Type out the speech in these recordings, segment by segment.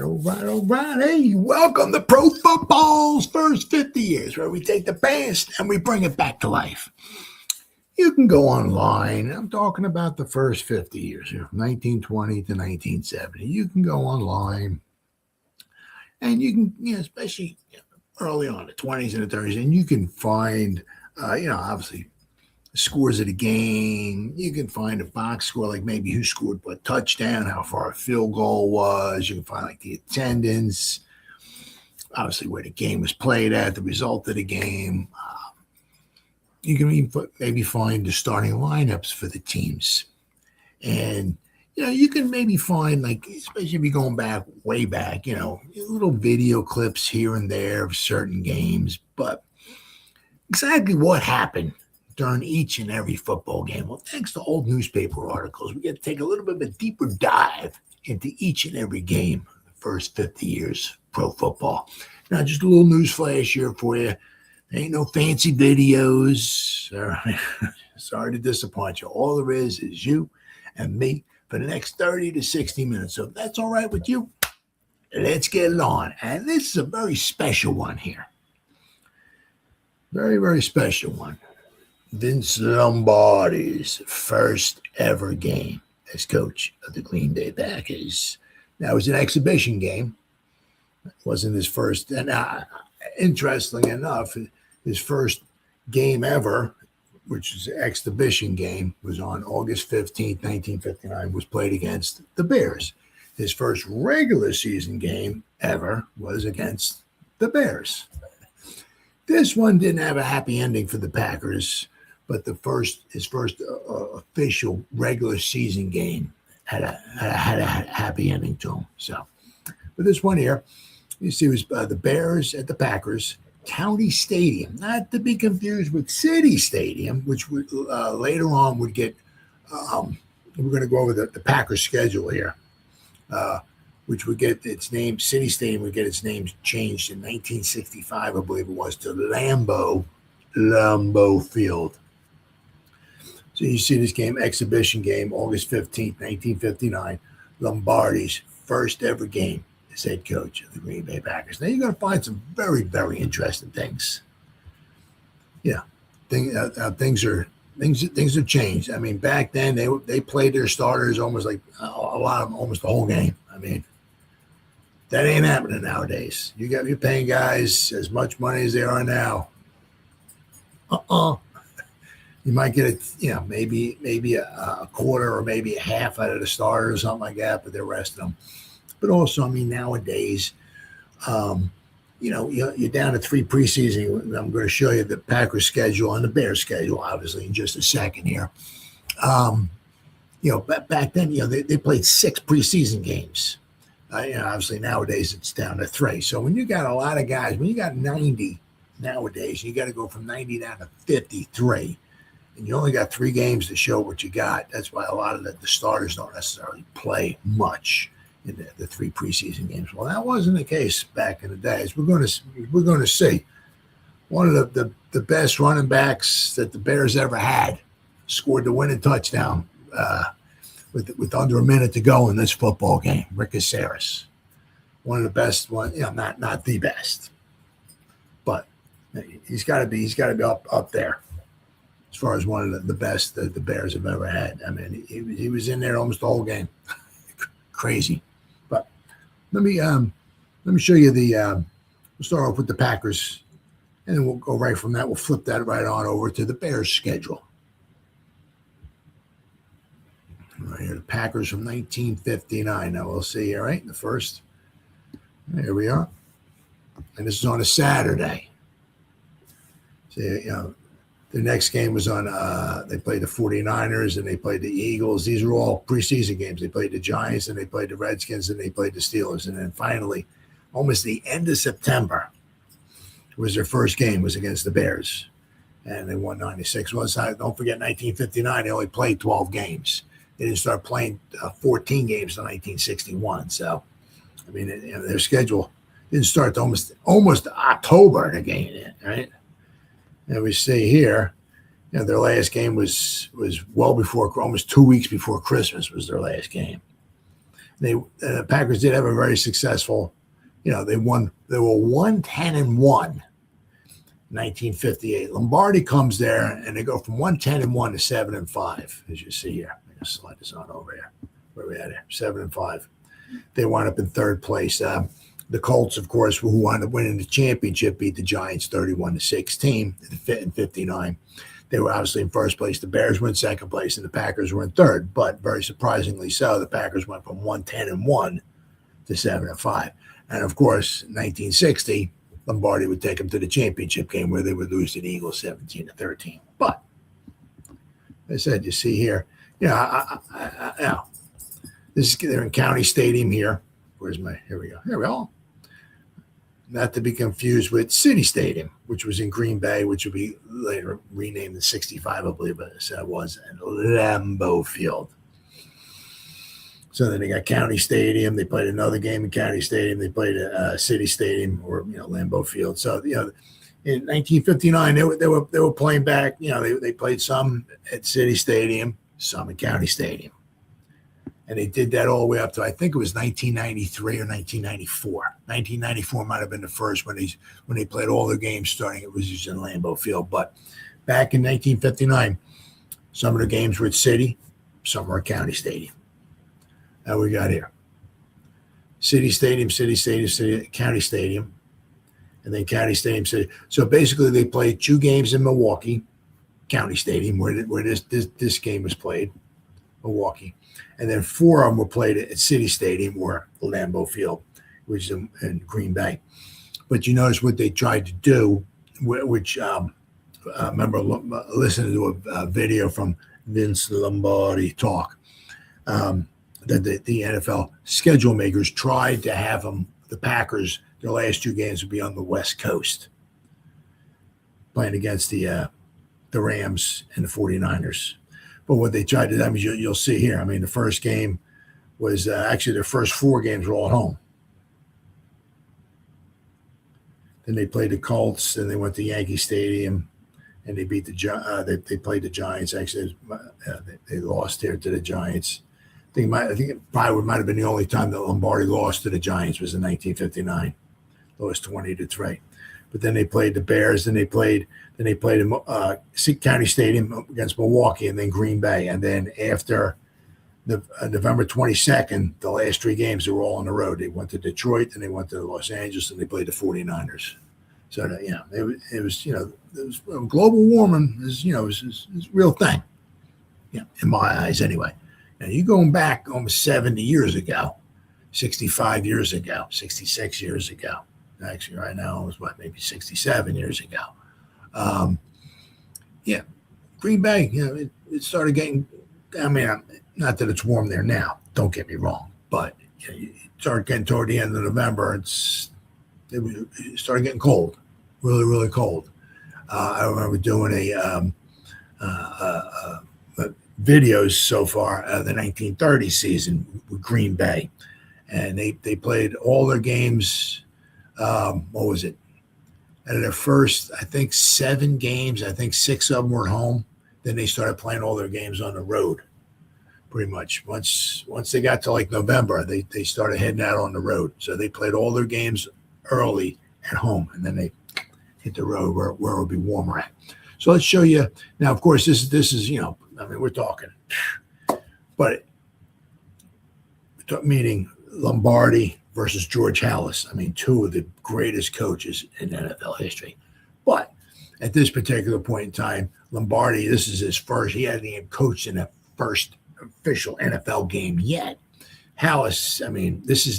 all right. Hey, welcome to Pro Football's First 50 Years, where we take the past and we bring it back to life. You can go online. I'm talking about the first 50 years here, from 1920 to 1970. You can go online and you can, especially early on, the 20s and the 30s, and you can find, obviously, scores of the game. You can find a box score, like maybe who scored what touchdown, how far a field goal was. You can find like the attendance, obviously where the game was played at, the result of the game. You can even maybe find the starting lineups for the teams. And, you can maybe find, like, especially if you're going back, way back, little video clips here and there of certain games. But exactly what happened during each and every football game. Well, thanks to old newspaper articles, we get to take a little bit of a deeper dive into each and every game, the first 50 years pro football. Now, just a little news flash here for you. There ain't no fancy videos. Sorry to disappoint you. All there is you and me for the next 30 to 60 minutes. So if that's all right with you, let's get it on. And this is a very special one here. Very, very special one. Vince Lombardi's first ever game as coach of the Green Bay Packers. Now, it was an exhibition game. It wasn't his first. And interestingly enough, his first game ever, which is an exhibition game, was on August 15th, 1959, was played against the Bears. His first regular season game ever was against the Bears. This one didn't have a happy ending for the Packers. But his first official regular season game had a happy ending to him. So, but this one here, you see, was the Bears at the Packers County Stadium, not to be confused with City Stadium, which would later on would get. We're going to go over the Packers schedule here, which would get its name. City Stadium would get its name changed in 1965, I believe it was, to Lambeau Field. So you see this game, exhibition game, August 15th, 1959, Lombardi's first ever game as head coach of the Green Bay Packers. Now you're going to find some very, very interesting things. Things have changed. I mean, back then they played their starters almost like a lot of them, almost the whole game. I mean, that ain't happening nowadays. You're paying guys as much money as they are now. You might get maybe a quarter or maybe a half out of the starter or something like that, but the rest of them. But also, I mean, nowadays, you're down to 3 preseason. I'm going to show you the Packers schedule and the Bears schedule, obviously, in just a second here. Back then, they played 6 preseason games. Obviously, nowadays it's down to 3. So when you got a lot of guys, when you got 90 nowadays, you got to go from 90 down to 53. And you only got 3 games to show what you got. That's why a lot of the starters don't necessarily play much in the 3 preseason games. Well, that wasn't the case back in the days. We're going to see one of the best running backs that the Bears ever had scored the winning touchdown with under a minute to go in this football game. Rick Kezar, one of the best not the best, but he's got to be up there as far as one of the best that the Bears have ever had. I mean, he was in there almost the whole game. Crazy. But let me show you we'll start off with the Packers, and then we'll go right from that. We'll flip that right on over to the Bears schedule. Right here, the Packers from 1959. Now we'll see here, right? The first. Here we are. And this is on a Saturday. See, the next game was on, they played the 49ers and they played the Eagles. These are all preseason games. They played the Giants and they played the Redskins and they played the Steelers. And then finally, almost the end of September, was their first game, was against the Bears. And they won 96. Well, don't forget, 1959, they only played 12 games. They didn't start playing 14 games in 1961. So, I mean, their schedule didn't start to almost October to gain it, right? And we see here, their last game was well before, almost 2 weeks before Christmas was their last game. The Packers did have a very successful, they won. They were 1-10-1. 1958. Lombardi comes there and they go from 1-10-1 to 7-5, as you see here. I'm gonna slide this on over here. Where we at here? 7-5. They wound up in third place. The Colts, of course, who wound up winning the championship, beat the Giants 31-16 in 59. They were obviously in first place. The Bears were in second place, and the Packers were in third. But very surprisingly so, the Packers went from 1-10-1 to 7-5. And of course, 1960. Lombardi would take them to the championship game where they would lose to the Eagles 17-13. But as I said, you see here, they're in County Stadium here. Here we go. Not to be confused with City Stadium, which was in Green Bay, which would be later renamed in 65, I believe it was, and Lambeau Field. So then they got County Stadium. They played another game in County Stadium. They played City Stadium or Lambeau Field. So in 1959 they were playing back. They played some at City Stadium, some at County Stadium, and they did that all the way up to I think it was 1993 or 1994. 1994 might have been the first when they played all their games starting. It was just in Lambeau Field, but back in 1959, some of the games were at City, some were at County Stadium. How we got here? City Stadium, County Stadium, and then County Stadium, City. So basically, they played 2 games in Milwaukee, County Stadium, where this game was played, Milwaukee, and then 4 of them were played at City Stadium or Lambeau Field, which is in Green Bay. But you notice what they tried to do, which I remember listening to a video from Vince Lombardi talk. That the NFL schedule makers tried to have the Packers, their last 2 games would be on the West Coast, playing against the Rams and the 49ers. But what they tried to do, you'll see here, the first game was actually their first 4 games were all at home. Then they played the Colts, and they went to Yankee Stadium, and they beat they played the Giants. Actually, they lost here to the Giants. I think it probably might have been the only time that Lombardi lost to the Giants was in 1959. Lost 20-3. But then they played the Bears, and they played in County Stadium against Milwaukee, and then Green Bay. And then after November 22nd, the last 3 games, they were all on the road. They went to Detroit, and they went to Los Angeles, and they played the 49ers. So it was global warming is a real thing. In my eyes anyway. Now, you're going back almost 70 years ago, 65 years ago, 66 years ago. Actually, right now, it was maybe 67 years ago. Green Bay, it started getting, not that it's warm there now, don't get me wrong, but it started getting toward the end of November, it started getting cold, really, really cold. I remember doing videos so far of the 1930 season with Green Bay, and they played all their games. What was it? Out of their first, I think 7 games, I think 6 of them were at home. Then they started playing all their games on the road. Pretty much once they got to like November, they started heading out on the road. So they played all their games early at home, and then they hit the road where it would be warmer at. So let's show you now. Of course, this is we're talking, but meaning Lombardi versus George Halas. 2 of the greatest coaches in NFL history. But at this particular point in time, Lombardi, this is his first. He hasn't even coached in a first official NFL game yet. Halas,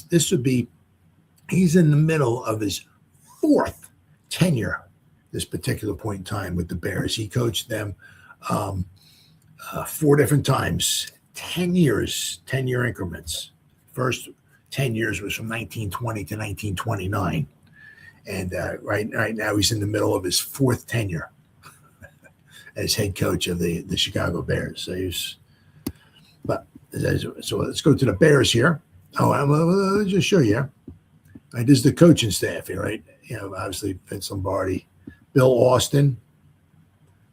this would be. He's in the middle of his 4th tenure. This particular point in time with the Bears, he coached them 4 different times, 10 years, 10-year increments. First 10 years was from 1920 to 1929. And right now he's in the middle of his 4th tenure as head coach of the Chicago Bears. So let's go to the Bears here. I'll just show you. Right, this is the coaching staff here, right? Obviously Vince Lombardi, Bill Austin,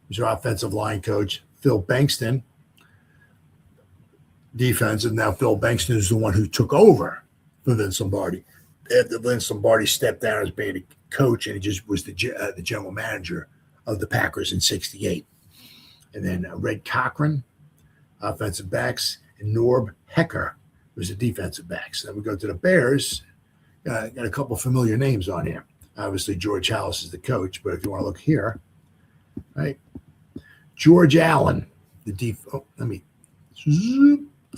who's our offensive line coach, Phil Bankston, defensive. Now Phil Bankston is the one who took over for Vince Lombardi. After Vince Lombardi stepped down as being a coach, and he just was the general manager of the Packers in '68. And then Red Cochran, offensive backs, and Norb Hecker was the defensive backs. Then we go to the Bears. Got a couple familiar names on here. Obviously, George Halas is the coach, but if you want to look here, right? George Allen,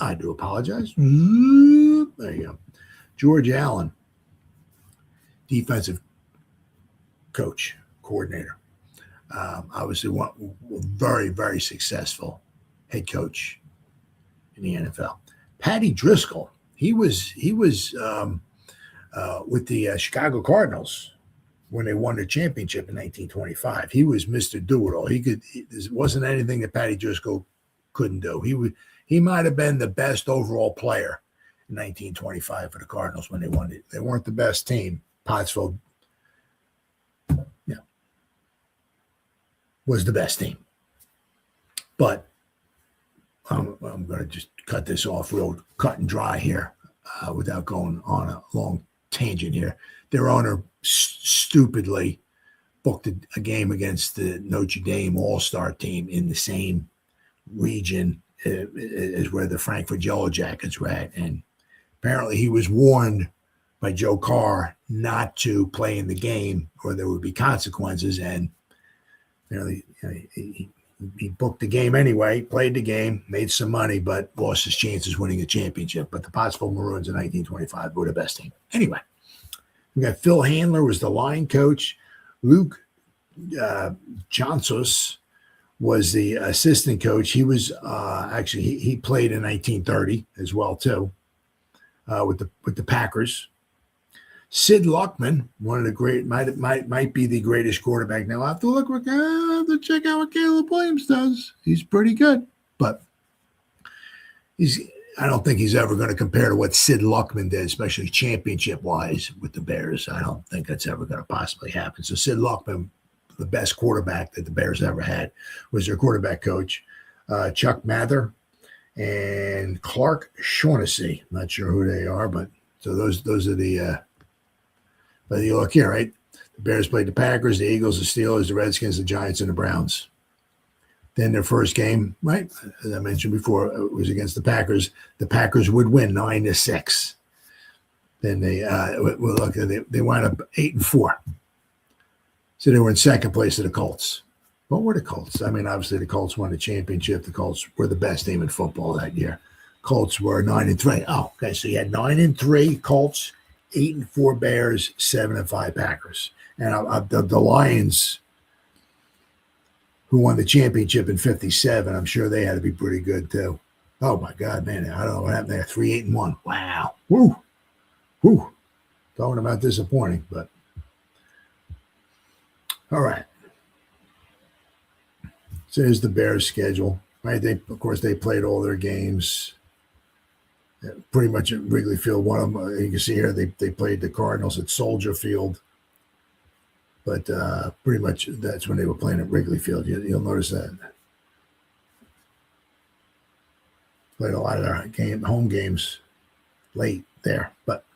I do apologize. There you go. George Allen, defensive coach, coordinator. Obviously, one very, very successful head coach in the NFL. Patty Driscoll, he was with the Chicago Cardinals when they won the championship in 1925. He was Mr. Do-It-All. There wasn't anything that Patty Driscoll couldn't do. He might have been the best overall player in 1925 for the Cardinals when they won it. They weren't the best team. Pottsville, was the best team. But I'm going to just cut this off real cut and dry here without going on a long tangent here. Their owner stupidly booked a game against the Notre Dame All-Star team in the same region as where the Frankfurt Yellow Jackets were at. And apparently he was warned by Joe Carr not to play in the game or there would be consequences. And he booked the game anyway, played the game, made some money, but lost his chances winning a championship. But the Pottsville Maroons in 1925 were the best team. Anyway, we got Phil Handler was the line coach. Luke Johnsos was the assistant coach. He was he played in 1930 as well too with the Packers. Sid Luckman, one of the great, might be the greatest quarterback. Now I have to check out what Caleb Williams does. He's pretty good, but I don't think he's ever going to compare to what Sid Luckman did, especially championship-wise with the Bears. I don't think that's ever going to possibly happen. So Sid Luckman, the best quarterback that the Bears ever had, was their quarterback coach. Chuck Mather and Clark Shaughnessy. Not sure who they are, but so those are the. But you look here, right? The Bears played the Packers, the Eagles, the Steelers, the Redskins, the Giants, and the Browns. Then their first game, right, as I mentioned before, was against the Packers. The Packers would win 9-6. Then they wound up 8-4. So they were in second place to the Colts. What were the Colts? I mean, obviously the Colts won the championship. The Colts were the best team in football that year. Colts were 9-3. Oh, okay. So you had 9-3 Colts, 8-4 Bears, 7-5 Packers. And the Lions, who won the championship in '57, I'm sure they had to be pretty good too. Oh my God, man! I don't know what happened there. 3-8-1. Wow. Woo. Talking about disappointing, but all right. So here's the Bears' schedule. Right? Of course, they played all their games. Pretty much at Wrigley Field. One of them, you can see here, they played the Cardinals at Soldier Field. But pretty much that's when they were playing at Wrigley Field. You'll notice that. Played a lot of their home games late there. But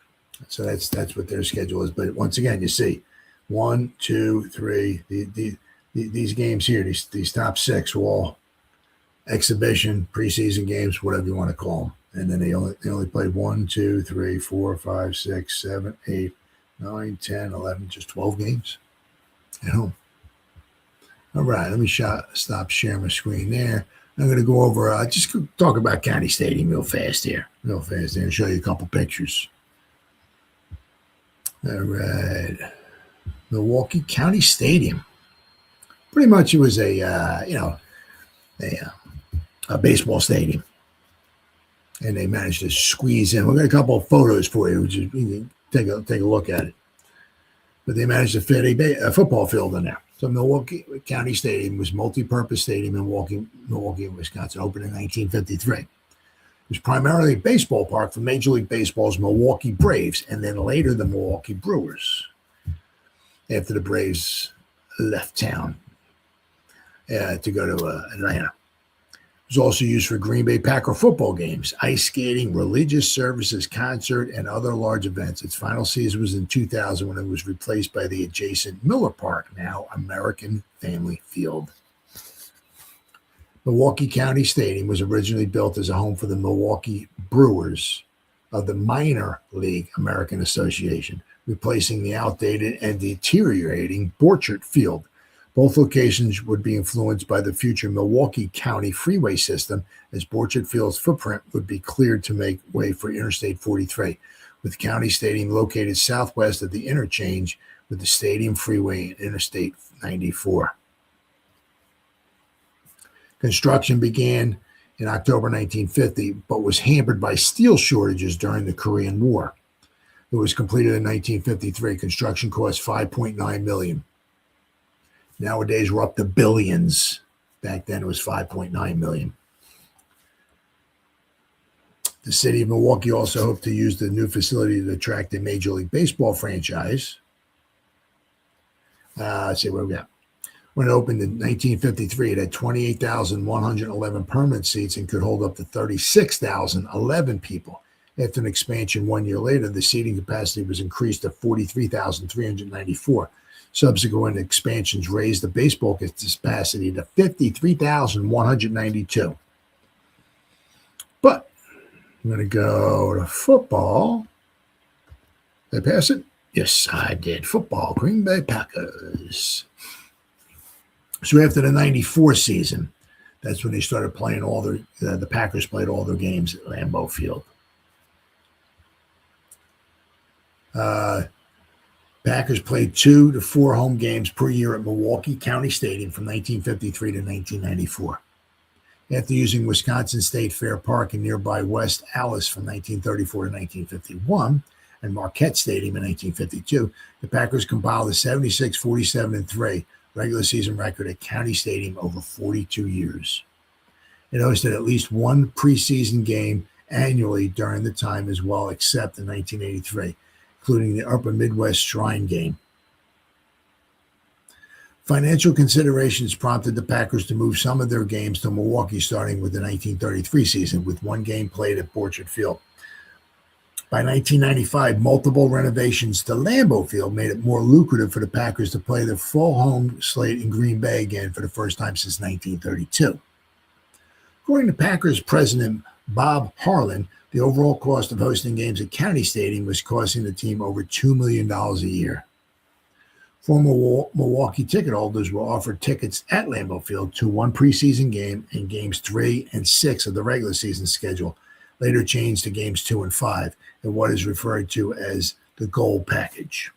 so that's what their schedule is. But once again, you see 1, 2, 3. These games here, these top six were all exhibition, preseason games, whatever you want to call them. And then they only played 1, 2, 3, 4, 5, 6, 7, 8, 9, 10, 11, just 12 games at home. All right, let me stop sharing my screen there. I'm going to go over, just talk about County Stadium real fast here, and show you a couple pictures. All right, Milwaukee County Stadium. Pretty much it was a baseball stadium. And they managed to squeeze in. We've got a couple of photos for you. You can take a look at it. But they managed to fit a football field in there. So Milwaukee County Stadium was multi-purpose stadium in Milwaukee, Wisconsin, opened in 1953. It was primarily a baseball park for Major League Baseball's Milwaukee Braves and then later the Milwaukee Brewers after the Braves left town to go to Atlanta. It was also used for Green Bay Packer football games, ice skating, religious services, concert, and other large events. Its final season was in 2000 when it was replaced by the adjacent Miller Park, now American Family Field. Milwaukee County Stadium was originally built as a home for the Milwaukee Brewers of the Minor League American Association, replacing the outdated and deteriorating Borchert Field. Both locations would be influenced by the future Milwaukee County freeway system, as Borchert Field's footprint would be cleared to make way for Interstate 43, with County Stadium located southwest of the interchange with the Stadium Freeway and Interstate 94. Construction began in October 1950, but was hampered by steel shortages during the Korean War. It was completed in 1953. Construction cost $5.9 million. Nowadays, we're up to billions. Back then, it was $5.9 million. The city of Milwaukee also hoped to use the new facility to attract a Major League Baseball franchise. Let's see where we got. When it opened in 1953, it had 28,111 permanent seats and could hold up to 36,011 people. After an expansion 1 year later, the seating capacity was increased to 43,394. Subsequent expansions raised the baseball capacity to 53,192. But I'm going to go to football. Did I pass it? Yes, I did. Football, Green Bay Packers. So after the 94 season, that's when they started playing the Packers played all their games at Lambeau Field. Packers played 2 to 4 home games per year at Milwaukee County Stadium from 1953 to 1994. After using Wisconsin State Fair Park in nearby West Allis from 1934 to 1951 and Marquette Stadium in 1952, the Packers compiled a 76-47-3 regular season record at County Stadium over 42 years. It hosted at least one preseason game annually during the time as well, except in 1983. Including the Upper Midwest Shrine Game. Financial considerations prompted the Packers to move some of their games to Milwaukee starting with the 1933 season, with one game played at Borchert Field. By 1995, multiple renovations to Lambeau Field made it more lucrative for the Packers to play their full home slate in Green Bay again for the first time since 1932. According to Packers president Bob Harlan, the overall cost of hosting games at County Stadium was costing the team over $2 million a year. Former Milwaukee ticket holders were offered tickets at Lambeau Field to one preseason game and games 3 and 6 of the regular season schedule, later changed to games 2 and 5, in what is referred to as the Gold Package.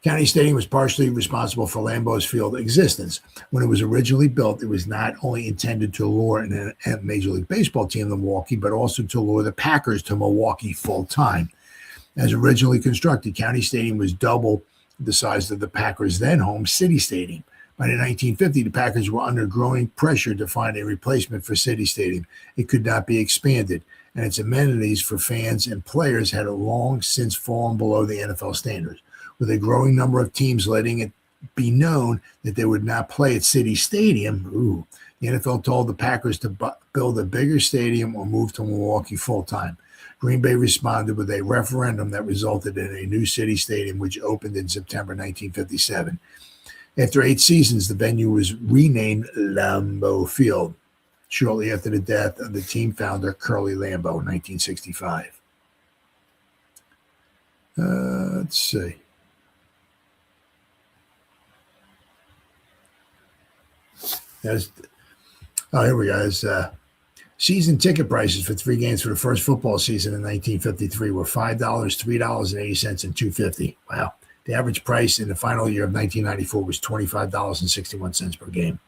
County Stadium was partially responsible for Lambeau's Field existence. When it was originally built, it was not only intended to lure a Major League Baseball team to Milwaukee, but also to lure the Packers to Milwaukee full-time. As originally constructed, County Stadium was double the size of the Packers' then-home City Stadium. By the 1950s, the Packers were under growing pressure to find a replacement for City Stadium. It could not be expanded, and its amenities for fans and players had long since fallen below the NFL standards. With a growing number of teams letting it be known that they would not play at City Stadium, the NFL told the Packers to build a bigger stadium or move to Milwaukee full-time. Green Bay responded with a referendum that resulted in a new City Stadium, which opened in September 1957. After 8 seasons, the venue was renamed Lambeau Field, shortly after the death of the team founder Curly Lambeau in 1965. Let's see. Here we go. Season ticket prices for 3 games for the first football season in 1953 were $5, $3.80, and $2.50. Wow. The average price in the final year of 1994 was $25.61 per game.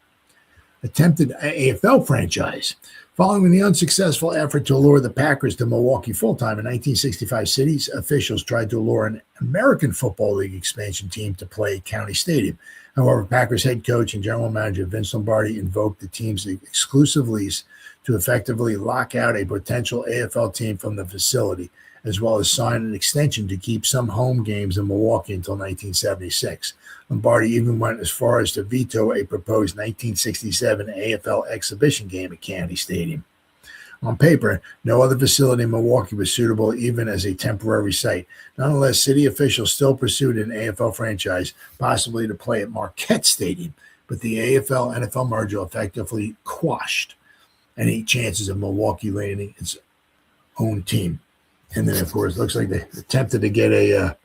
Attempted AFL franchise. Following the unsuccessful effort to lure the Packers to Milwaukee full-time in 1965, city officials tried to lure an American Football League expansion team to play County Stadium. However, Packers head coach and general manager Vince Lombardi invoked the team's exclusive lease to effectively lock out a potential AFL team from the facility, as well as sign an extension to keep some home games in Milwaukee until 1976. Lombardi even went as far as to veto a proposed 1967 AFL exhibition game at County Stadium. On paper, no other facility in Milwaukee was suitable even as a temporary site. Nonetheless, city officials still pursued an AFL franchise, possibly to play at Marquette Stadium, but the AFL-NFL merger effectively quashed any chances of Milwaukee landing its own team. And then, of course, it looks like they attempted to get a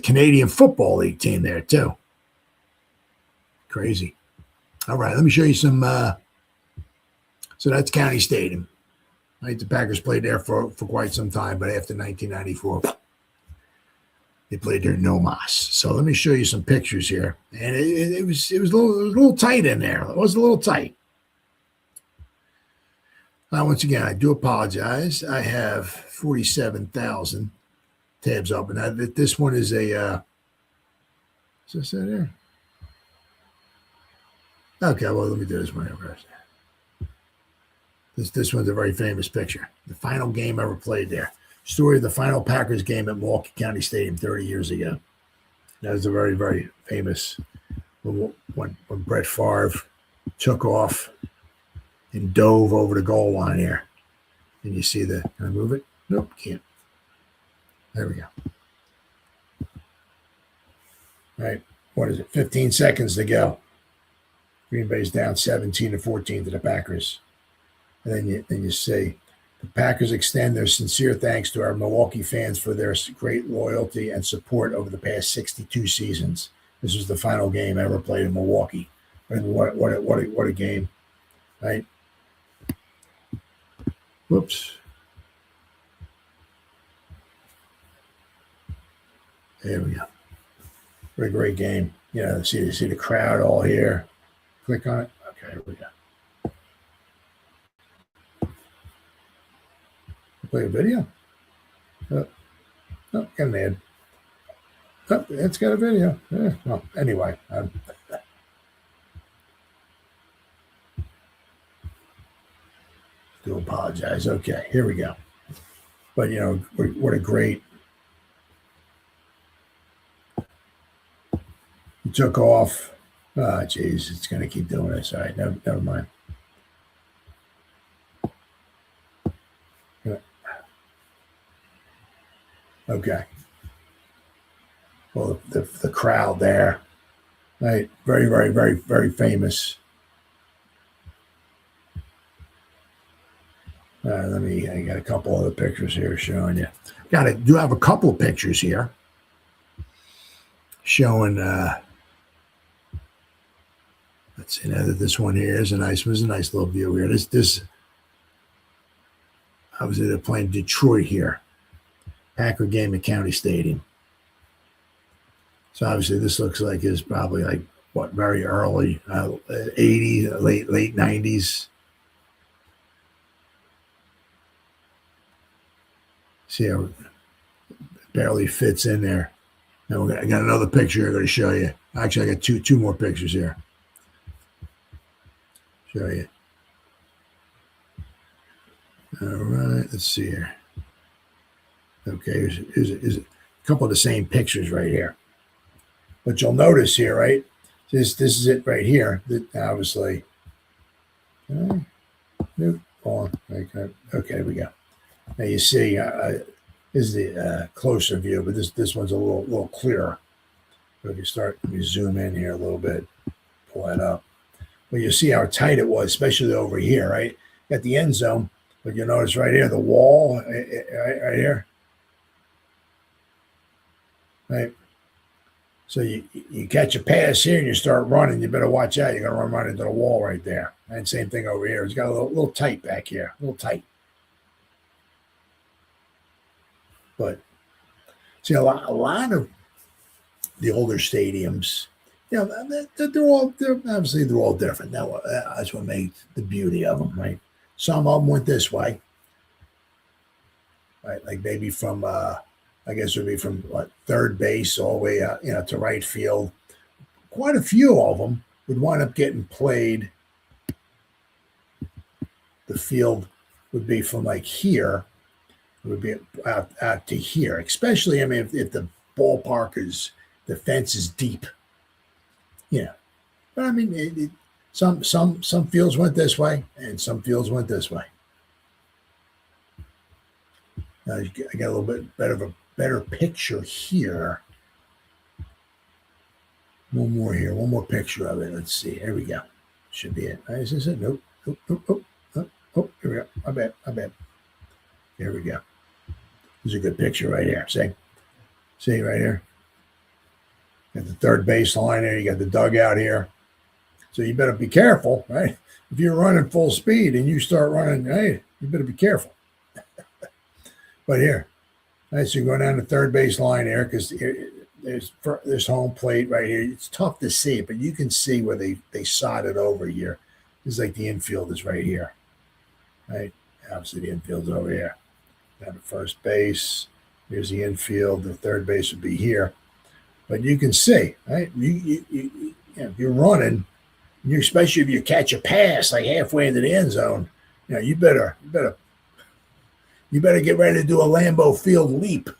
Canadian Football League team there, too. Crazy. All right, let me show you some. So that's County Stadium. Right, the Packers played there for quite some time, but after 1994, they played there no mas. So let me show you some pictures here. And it was a little tight in there. It was a little tight. Now, once again, I do apologize. I have 47,000 tabs open. Now, this one is a. Is this in there? Okay, well, let me do this one first. This one's a very famous picture. The final game ever played there. Story of the final Packers game at Milwaukee County Stadium 30 years ago. That was a very, very famous when Brett Favre took off and dove over the goal line here. And you see can I move it? Nope, can't. There we go. All right, what is it? 15 seconds to go. Green Bay's down 17-14 to the Packers. And then you say, the Packers extend their sincere thanks to our Milwaukee fans for their great loyalty and support over the past 62 seasons. This was the final game ever played in Milwaukee. And what a game, right? Whoops. There we go. What a great game. You know, see the crowd all here. Click on it. Okay, here we go. Play a video. Oh, got an ad. Oh, it's got a video. Yeah, well, anyway. Do apologize. Okay, here we go. But, you know, what a great. He took off. Oh, geez, it's going to keep doing this. All right, never mind. Okay. Well, the crowd there, right? Very, very, very, very famous. I got a couple other pictures here showing you. Do have a couple of pictures here showing. Let's see. Now that this one here is a nice little view here. This. I was playing Detroit here. Packer game at County Stadium. So obviously this looks like it's probably like very early 80s, late 90s. See how it barely fits in there. Now I got another picture I'm going to show you. Actually, I got two more pictures here. Show you. All right, let's see here. Okay, here's a couple of the same pictures right here. But you'll notice here, right? This is it right here. That obviously. Okay, there we go. Now you see, this is the closer view, but this one's a little clearer. So if you let me zoom in here a little bit, pull that up. Well, you see how tight it was, especially over here, right? At the end zone, but you notice right here, the wall, right here. Right. So you catch a pass here and you start running, you better watch out. You're going to run into the wall right there. And same thing over here. It's got a little tight back here, a little tight. But see, a lot of the older stadiums, you know, they're obviously all different. That's what makes the beauty of them, right? Some of them went this way, right? Like maybe from I guess it would be from third base all the way out, you know, to right field. Quite a few of them would wind up getting played. The field would be from like here It would be out to here, especially, I mean, if the ballpark is, the fence is deep, you know. But I mean, some fields went this way and some fields went this way. Now I got a little bit better picture here. One more here, one more picture of it. Let's see. Here we go. Should be it. Is this it? Nope. Oh, here we go. My bad. Here we go. This is a good picture right here. See right here. Got the third base line there. You got the dugout here. So you better be careful, right? If you're running full speed and you start running, hey, you better be careful. But here, right, so you go down the third base line here because there's home plate right here. It's tough to see, but you can see where they sodded over here. It's like the infield is right here, right? Obviously, the infield's over here. Down to first base. Here's the infield. The third base would be here. But you can see, right? If you're running, especially if you catch a pass like halfway into the end zone, you better get ready to do a Lambeau Field leap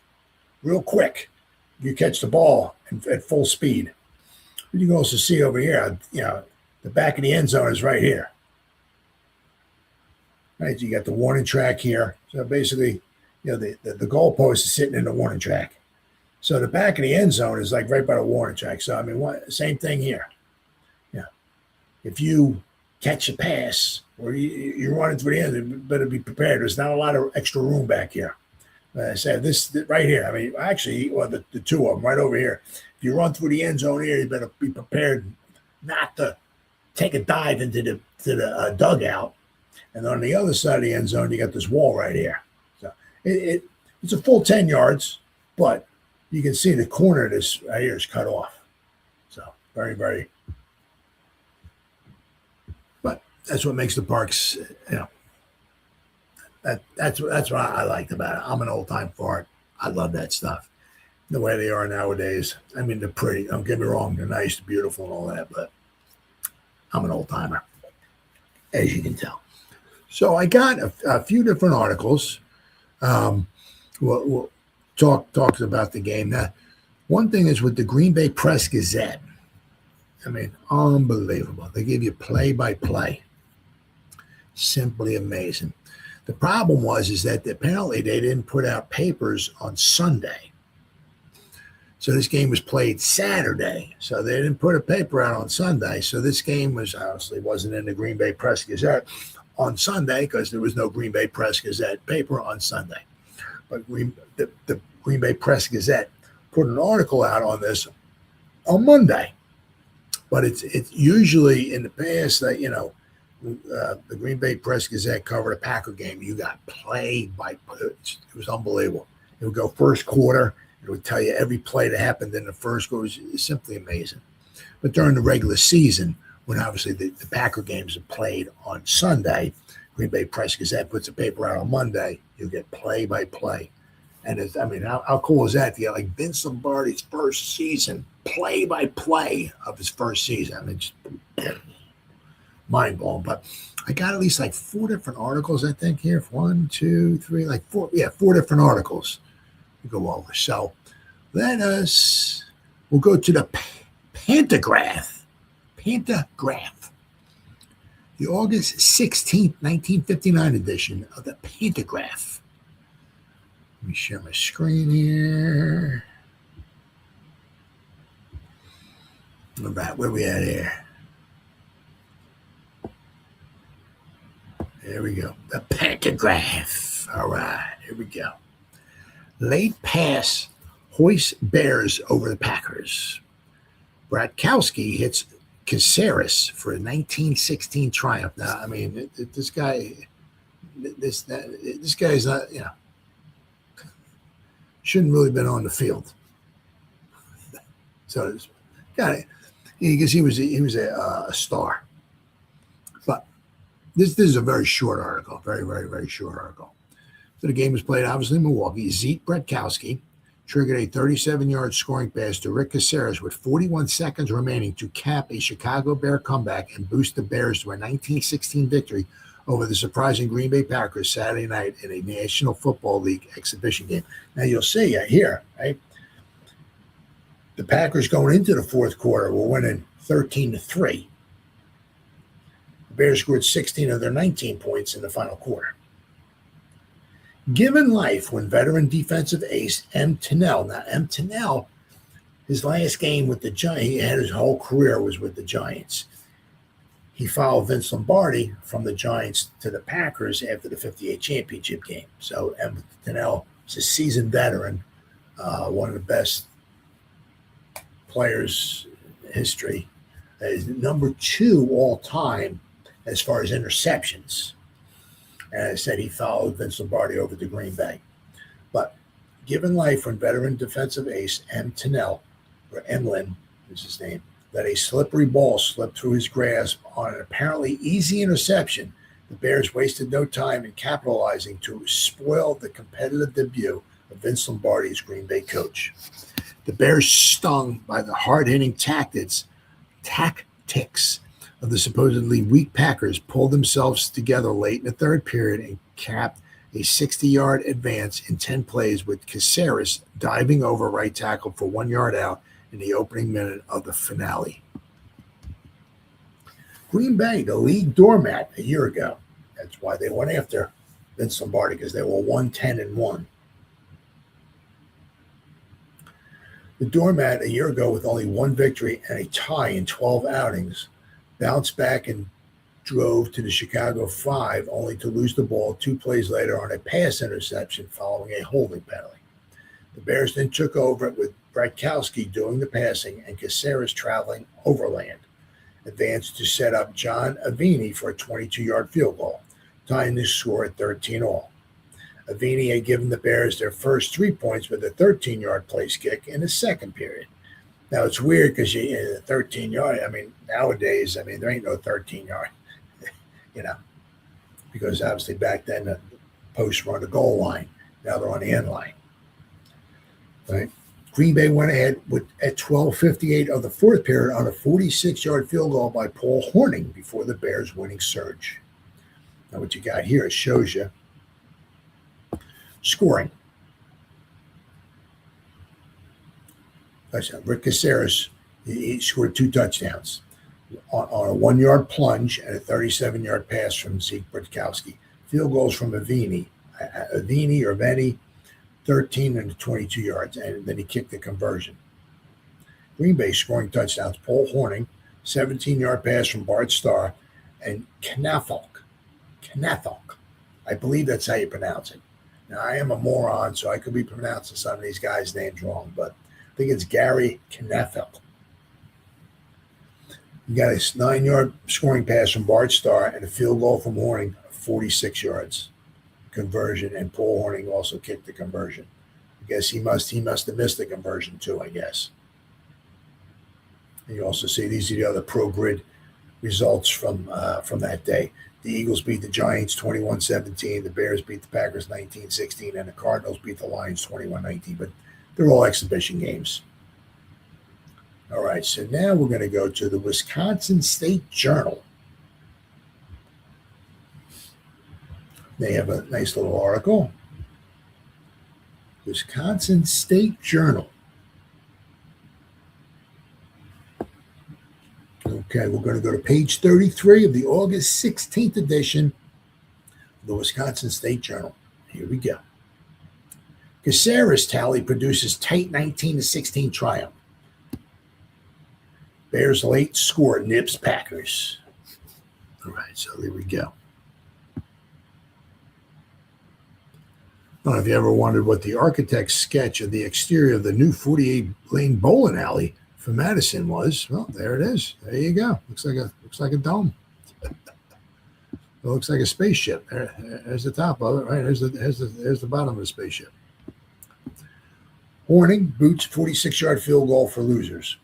real quick. You catch the ball at full speed. But you can also see over here, the back of the end zone is right here. Right, so you got the warning track here. So basically, the goalpost is sitting in the warning track. So the back of the end zone is like right by the warning track. So I mean, same thing here. If you catch a pass or you're running through the end, you better be prepared. There's not a lot of extra room back here. I said this right here. I mean, actually, the two of them right over here. If you run through the end zone here, you better be prepared not to take a dive into the dugout. And on the other side of the end zone, you got this wall right here. So it's a full 10 yards, but you can see the corner of this right here is cut off. So very, very. But that's what makes the parks, That's what I liked about it. I'm an old time fart. I love that stuff. The way they are nowadays. I mean, they're pretty. Don't get me wrong. They're nice, beautiful, and all that. But I'm an old timer, as you can tell. So I got a few different articles. We'll talks about the game. Now, one thing is with the Green Bay Press Gazette. I mean, unbelievable. They give you play-by-play. Simply amazing. The problem is that apparently they didn't put out papers on Sunday. So this game was played Saturday. So they didn't put a paper out on Sunday. So this game wasn't in the Green Bay Press Gazette on Sunday because there was no Green Bay Press Gazette paper on Sunday. But the Green Bay Press Gazette put an article out on this on Monday. But it's usually in the past that, the Green Bay Press Gazette covered a Packer game. You got play-by-play. It was unbelievable. It would go first quarter. It would tell you every play that happened in the first quarter. It was simply amazing. But during the regular season, when obviously the Packer games are played on Sunday, Green Bay Press Gazette puts a paper out on Monday. You get play-by-play. And how cool is that to get like Vince Lombardi's first season, play-by-play of his first season? I mean, just mind-blowing. But I got at least like 4 different articles, I think, here. 1, 2, 3, like 4. Yeah, 4 different articles to go over. So we'll go to the Pantograph. The August 16th, 1959 edition of the Pantograph. Let me share my screen here. All right, where we at here? There we go. The Pantograph. All right, here we go. Late pass hoists Bears over the Packers. Bratkowski hits Kezar for a 1916 triumph. Now, I mean, this guy's not, shouldn't really been on the field. So, because he was a star. But this is a very short article, very, very, very short article. So the game was played, obviously, in Milwaukee. Zeke Bratkowski triggered a 37-yard scoring pass to Rick Caceres with 41 seconds remaining to cap a Chicago Bear comeback and boost the Bears to a 1916 victory over the surprising Green Bay Packers Saturday night in a National Football League exhibition game. Now you'll see here, right? The Packers going into the fourth quarter were winning 13-3. The Bears scored 16 of their 19 points in the final quarter. Given life when veteran defensive ace M. Tennell, now M. Tennell, his last game with the Giants, he had his whole career was with the Giants. He followed Vince Lombardi from the Giants to the Packers after the 58 championship game. So M. Tennell is a seasoned veteran, one of the best players in history. He's number 2 all time as far as interceptions. And I said he followed Vince Lombardi over to Green Bay. But given life when veteran defensive ace M. Tennell, or Emlyn is his name, let a slippery ball slip through his grasp on an apparently easy interception, the Bears wasted no time in capitalizing to spoil the competitive debut of Vince Lombardi as Green Bay coach. The Bears, stung by the hard-hitting tactics of the supposedly weak Packers, pulled themselves together late in the third period and capped a 60-yard advance in 10 plays with Kezar diving over right tackle for 1 yard out in the opening minute of the finale. Green Bay, the league doormat a year ago. That's why they went after Vince Lombardi, because they were 1-10-1. The doormat a year ago, with only one victory and a tie in 12 outings, bounced back and drove to the Chicago 5, only to lose the ball 2 plays later on a pass interception following a holding penalty. The Bears then took over it with Bratkowski doing the passing and Kezar traveling overland, advanced to set up John Avini for a 22-yard field goal, tying the score at 13-all. Avini had given the Bears their first 3 points with a 13-yard place kick in the second period. Now, it's weird because you 13-yard, nowadays, there ain't no 13-yard, because obviously back then the posts were on the goal line. Now they're on the end line. Right? Green Bay went ahead at 12:58 of the fourth period on a 46-yard field goal by Paul Hornung before the Bears' winning surge. Now, what you got here, it shows you scoring. Rick Kezar, he scored 2 touchdowns on a 1-yard plunge and a 37-yard pass from Zeke Bratkowski. Field goals from Avini, 13 and 22 yards, and then he kicked the conversion. Green Bay scoring touchdowns: Paul Hornung, 17-yard pass from Bart Starr, and Knathok. I believe that's how you pronounce it. Now, I am a moron, so I could be pronouncing some of these guys' names wrong, but I think it's Gary Knathok. You got a 9-yard scoring pass from Bart Starr and a field goal from Hornung, 46 yards. Conversion, and Paul Hornung also kicked the conversion. I guess he must have missed the conversion too, I guess. And you also see these are the other Pro Grid results from that day. The Eagles beat the Giants 21-17, the Bears beat the Packers 19-16, and the Cardinals beat the Lions 21-19, but they're all exhibition games. All right, so now we're going to go to the Wisconsin State Journal. They have a nice little article. Wisconsin State Journal. Okay, we're going to go to page 33 of the August 16th edition of the Wisconsin State Journal. Here we go. Kezar's tally produces tight 19-16 triumph. Bears late score nips Packers. All right, so here we go. I don't know if you ever wondered what the architect's sketch of the exterior of the new 48-lane bowling alley for Madison was. Well, there it is. There you go. Looks like a dome. It looks like a spaceship. There's the top of it, right? There's the bottom of the spaceship. Hornung boots 46-yard field goal for losers.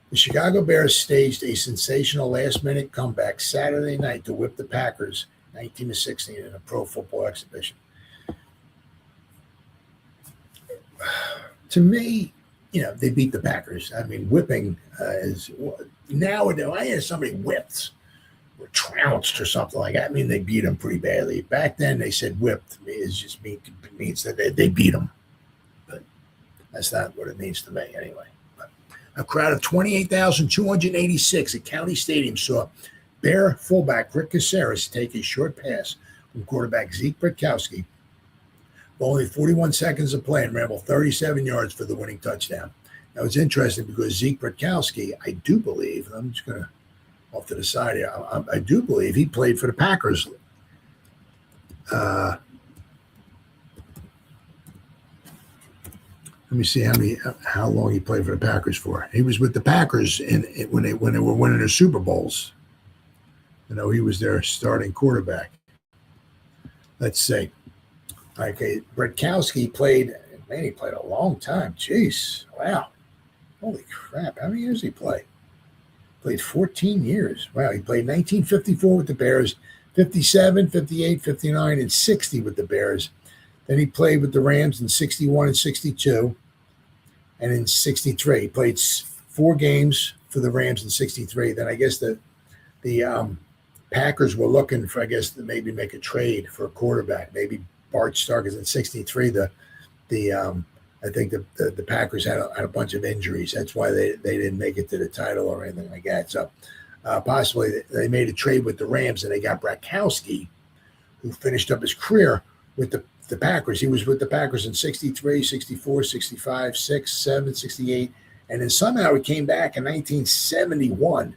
The Chicago Bears staged a sensational last-minute comeback Saturday night to whip the Packers 19-16 in a pro football exhibition. To me, they beat the Packers. Whipping is nowadays. I hear somebody whipped, were trounced or something like that. I mean, they beat them pretty badly. Back then, they said whipped. It just means that they beat them. But that's not what it means to me anyway. But a crowd of 28,286 at County Stadium saw Bear fullback Rick Kezar take a short pass from quarterback Zeke Bratkowski. Only 41 seconds of play and rambled 37 yards for the winning touchdown. Now, it's interesting because Zeke Bratkowski, I do believe, I'm just going to off to the side here, I do believe he played for the Packers. Let me see how long he played for the Packers for. He was with the Packers when they were winning their Super Bowls. You know, he was their starting quarterback. Let's see. Okay, Bratkowski played. Man, he played a long time. Jeez, wow, holy crap! How many years did he play? Played 14 years. Wow, he played 1954 with the Bears, 57, 58, 59, and 60 with the Bears. Then he played with the Rams in 61 and 62. And in 63, he played 4 games for the Rams in 63. Then I guess the Packers were looking for, I guess, to maybe make a trade for a quarterback. Maybe Bart Starr, because in 63, I think the Packers had a bunch of injuries. That's why they didn't make it to the title or anything like that. So possibly they made a trade with the Rams, and they got Bratkowski, who finished up his career with the Packers. He was with the Packers in 63, 64, 65, 6, 7, 68, and then somehow he came back in 1971.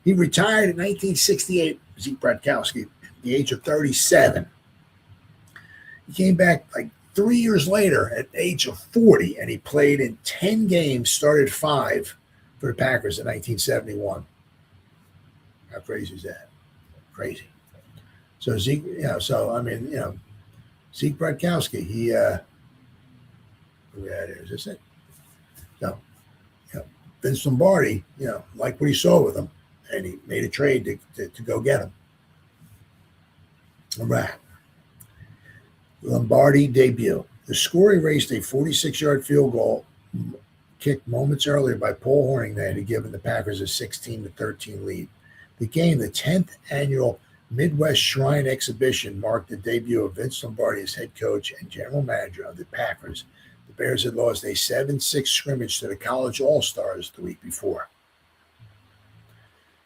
He retired in 1968, Zeke Bratkowski, at the age of 37. He came back like 3 years later at the age of 40, and he played in 10 games, started 5 for the Packers in 1971. How crazy is that? Crazy. So Zeke, Zeke Bratkowski, is this it? No. Vince Lombardi, liked what he saw with him, and he made a trade to go get him. All right. Lombardi debut. The score erased a 46-yard field goal kicked moments earlier by Paul Hornung that had given the Packers a 16-13 lead. The game, the 10th annual Midwest Shrine Exhibition, marked the debut of Vince Lombardi as head coach and general manager of the Packers. The Bears had lost a 7-6 scrimmage to the College All-Stars the week before.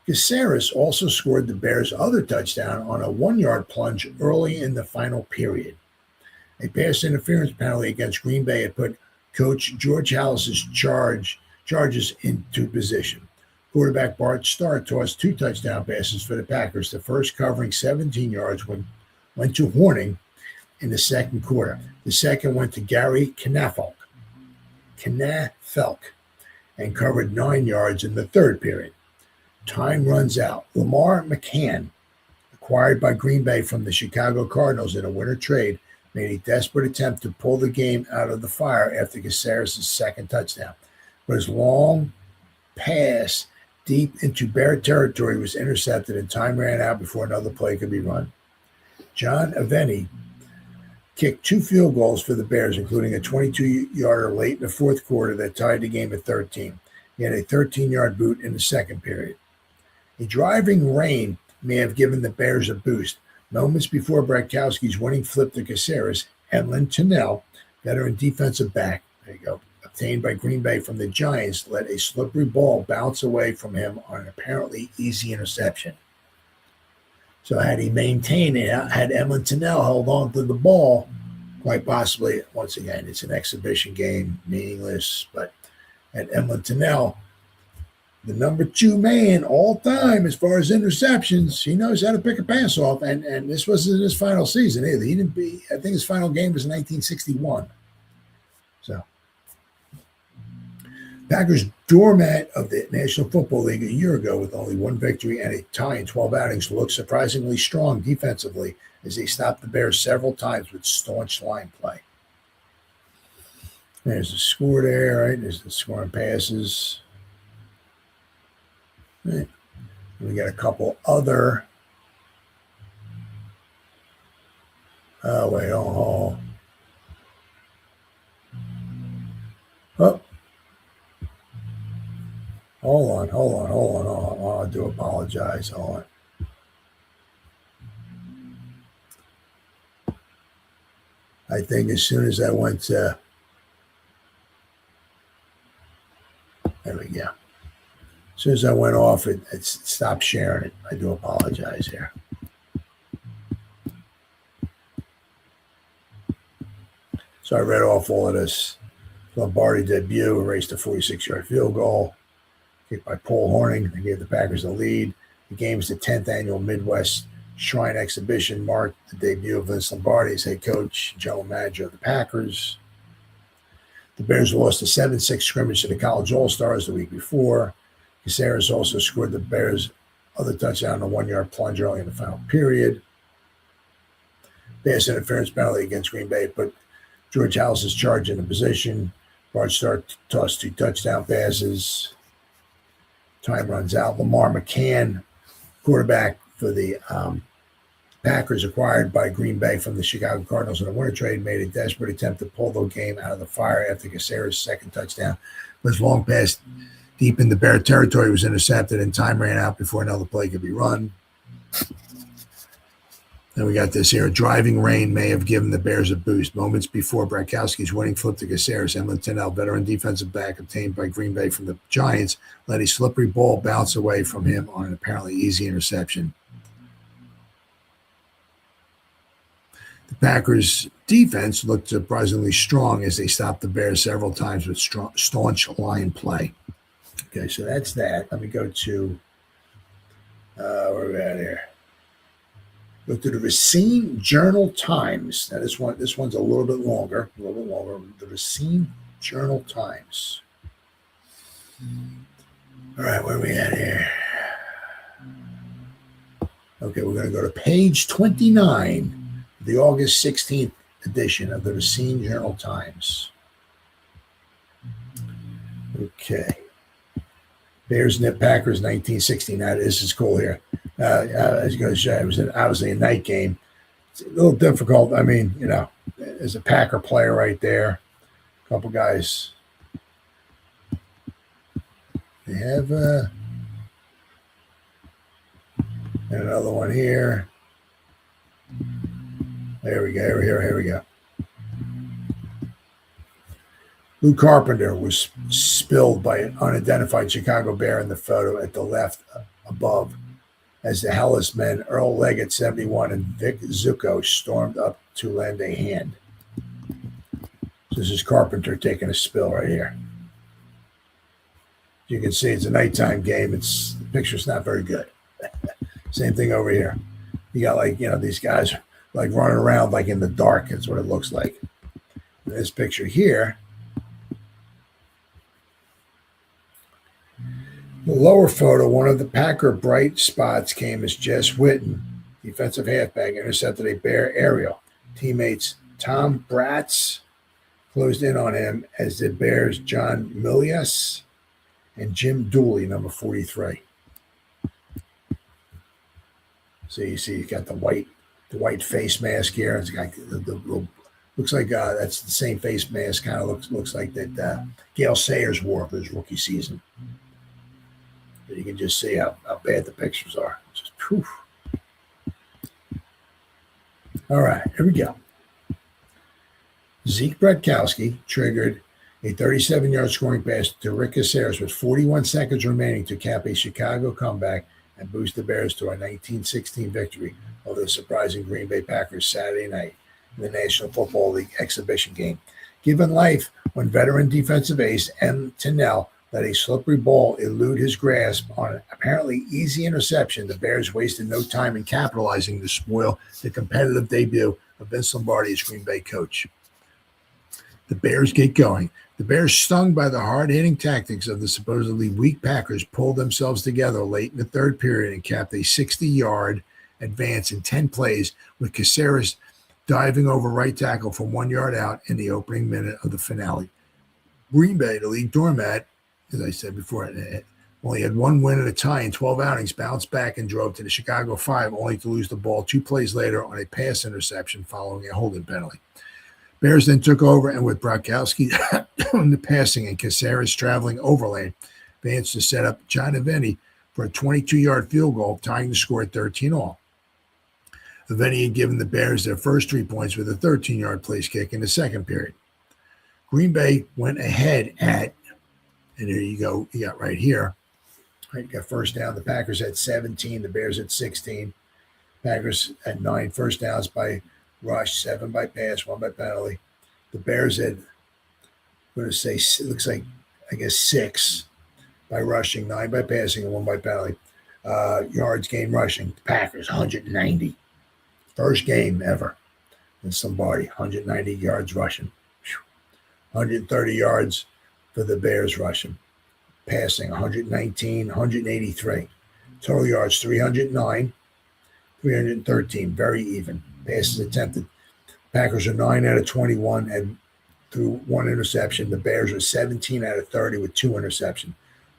Caceres also scored the Bears' other touchdown on a 1-yard plunge early in the final period. A pass interference penalty against Green Bay had put Coach George Halas's charges into position. Quarterback Bart Starr tossed 2 touchdown passes for the Packers, the first covering 17 yards went to Hornung in the second quarter. The second went to Gary Knafelk, and covered 9 yards in the third period. Time runs out. Lamar McCann, acquired by Green Bay from the Chicago Cardinals in a winter trade, made a desperate attempt to pull the game out of the fire after Caceres' second touchdown. But his long pass deep into Bear territory was intercepted, and time ran out before another play could be run. John Aveni kicked 2 field goals for the Bears, including a 22-yarder late in the fourth quarter that tied the game at 13. He had a 13-yard boot in the second period. A driving rain may have given the Bears a boost. Moments before Bratkowski's winning flip to Caceres, Edlin Tunnell, veteran defensive back, obtained by Green Bay from the Giants, let a slippery ball bounce away from him on an apparently easy interception. So had he maintained it, had Edlin Tunnell held on to the ball, quite possibly, once again, it's an exhibition game, meaningless, but at Edlin Tunnell, the number 2 man all time as far as interceptions, he knows how to pick a pass off, and this wasn't his final season either. I think his final game was in 1961. So, Packers doormat of the National Football League a year ago with only 1 victory and a tie in 12 outings looked surprisingly strong defensively as they stopped the Bears several times with staunch line play. There's the score there, right? There's the scoring passes. Right. We got a couple other. Oh, wait. Oh. Hold on. I do apologize. Hold on. I think as soon as I went to, there we go. As soon as I went off, it stopped sharing it. I do apologize here. So I read off all of this. Lombardi debut, erased a 46-yard field goal, kicked by Paul Horning. They gave the Packers the lead. The game was the 10th annual Midwest Shrine Exhibition, marked the debut of Vince Lombardi as head coach, general manager of the Packers. The Bears lost a 7-6 scrimmage to the College All-Stars the week before. Kezar also scored the Bears' other touchdown on a 1-yard plunge early in the final period. Pass interference penalty against Green Bay put George House's charge into position. Bart Starr tossed 2 touchdown passes. Time runs out. Lamar McCann, quarterback for the Packers, acquired by Green Bay from the Chicago Cardinals in a winter trade, made a desperate attempt to pull the game out of the fire after Kezar's second touchdown. But his long pass deep into Bear territory was intercepted, and time ran out before another play could be run. Then we got this here. Driving rain may have given the Bears a boost. Moments before Brakowski's winning flip to Kezar, Emlyn Tennell, veteran defensive back obtained by Green Bay from the Giants, let a slippery ball bounce away from him on an apparently easy interception. The Packers' defense looked surprisingly strong as they stopped the Bears several times with staunch line play. Okay, so that's that. Let me go to where are we at here? Go to the Racine Journal-Times. Now this one's a little bit longer. The Racine Journal-Times. All right, where are we at here? Okay, we're going to go to page 29, the August 16th edition of the Racine Journal-Times. Okay. Bears nip Packers 1969. This is cool here. I was going to say, it was obviously a night game. It's a little difficult. I mean, you know, there's a Packer player right there. A couple guys. They have and another one here. There we go. Here we go. Lou Carpenter was spilled by an unidentified Chicago Bear in the photo at the left above, as the Hellas men Earl Leggett, 71, and Vic Zucco stormed up to lend a hand. So this is Carpenter taking a spill right here. You can see it's a nighttime game. The picture's not very good. Same thing over here. You got, like, you know, these guys like running around like in the dark. That's what it looks like. In this picture here, the lower photo, one of the Packer bright spots came as Jess Witten, defensive halfback, intercepted a Bear aerial. Teammates Tom Bratz closed in on him, as did Bears John Milius and Jim Dooley, number 43. So you see, you got the white face mask here. It's got the looks like that's the same face mask. Kind of looks like that Gale Sayers wore for his rookie season. But you can just see how bad the pictures are. Just poof. All right, here we go. Zeke Bratkowski triggered a 37-yard scoring pass to Rick Caceres with 41 seconds remaining to cap a Chicago comeback and boost the Bears to a 19-16 victory over the surprising Green Bay Packers Saturday night in the National Football League exhibition game. Given life when veteran defensive ace M. Tennell let a slippery ball elude his grasp on an apparently easy interception, the Bears wasted no time in capitalizing to spoil the competitive debut of Vince Lombardi as Green Bay coach. The Bears get going. The Bears, stung by the hard-hitting tactics of the supposedly weak Packers, pulled themselves together late in the third period and capped a 60-yard advance in 10 plays, with Caceres diving over right tackle from 1 yard out in the opening minute of the finale. Green Bay, the league doormat, as I said before, only had one win at a tie in 12 outings, bounced back and drove to the Chicago 5, only to lose the ball 2 plays later on a pass interception following a holding penalty. Bears then took over, and with Bratkowski in the passing and Caceres traveling overlane, advanced to set up John Aveni for a 22-yard field goal, tying the score at 13-all. of any had given the Bears their first 3 points with a 13-yard place kick in the second period. Green Bay went ahead at, and here you go, you got right here, right, you got first down. The Packers had 17, the Bears had 16. Packers had 9 first downs by rush, 7 by pass, 1 by penalty. The Bears had, I'm going to say, it looks like, I guess, 6 by rushing, 9 by passing, and 1 by penalty. Yards gained rushing. The Packers, 190. First game ever in Lombardi, 190 yards rushing. 130 yards for the Bears rushing. Passing, 119, 183. Total yards, 309, 313. Very even. Passes attempted. Packers are 9 out of 21 and threw 1 interception. The Bears are 17 out of 30 with 2 interceptions.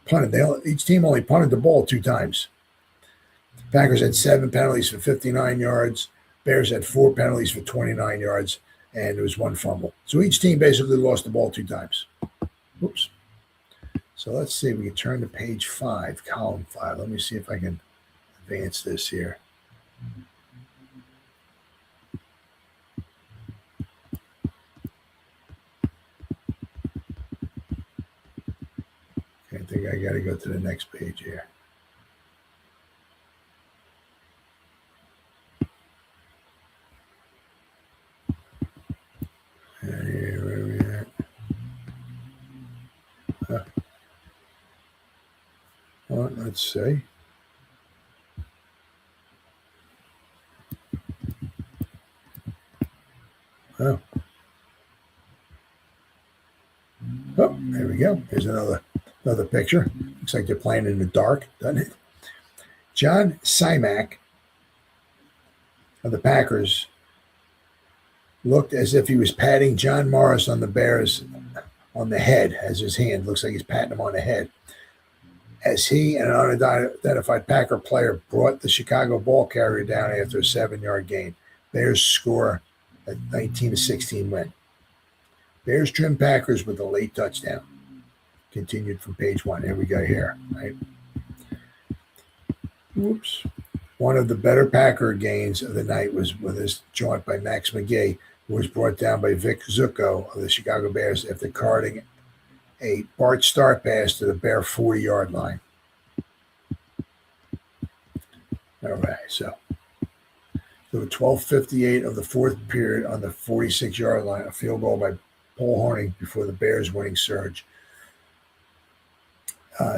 Punted. Each team only punted the ball 2 times. Packers had 7 penalties for 59 yards. Bears had 4 penalties for 29 yards, and there was 1 fumble. So each team basically lost the ball 2 times. Oops. So let's see. We can turn to page 5, column 5. Let me see if I can advance this here. I think I got to go to the next page here. Here, where are we at? Well, let's see. Oh, there we go. Here's another picture. Looks like they're playing in the dark, doesn't it? John Simak of the Packers looked as if he was patting John Morris on the Bears on the head, as his hand looks like he's patting him on the head, as he and an unidentified Packer player brought the Chicago ball carrier down after a 7-yard gain. Bears score a 19-16 win. Bears trim Packers with a late touchdown. Continued from page 1. Here we go here, right? Whoops. One of the better Packer gains of the night was with this jaunt by Max McGee, who was brought down by Vic Zucco of the Chicago Bears after carting a Bart Starr pass to the Bear 40-yard line. All right, so 12:58 of the fourth period on the 46-yard line, a field goal by Paul Hornung before the Bears' winning surge.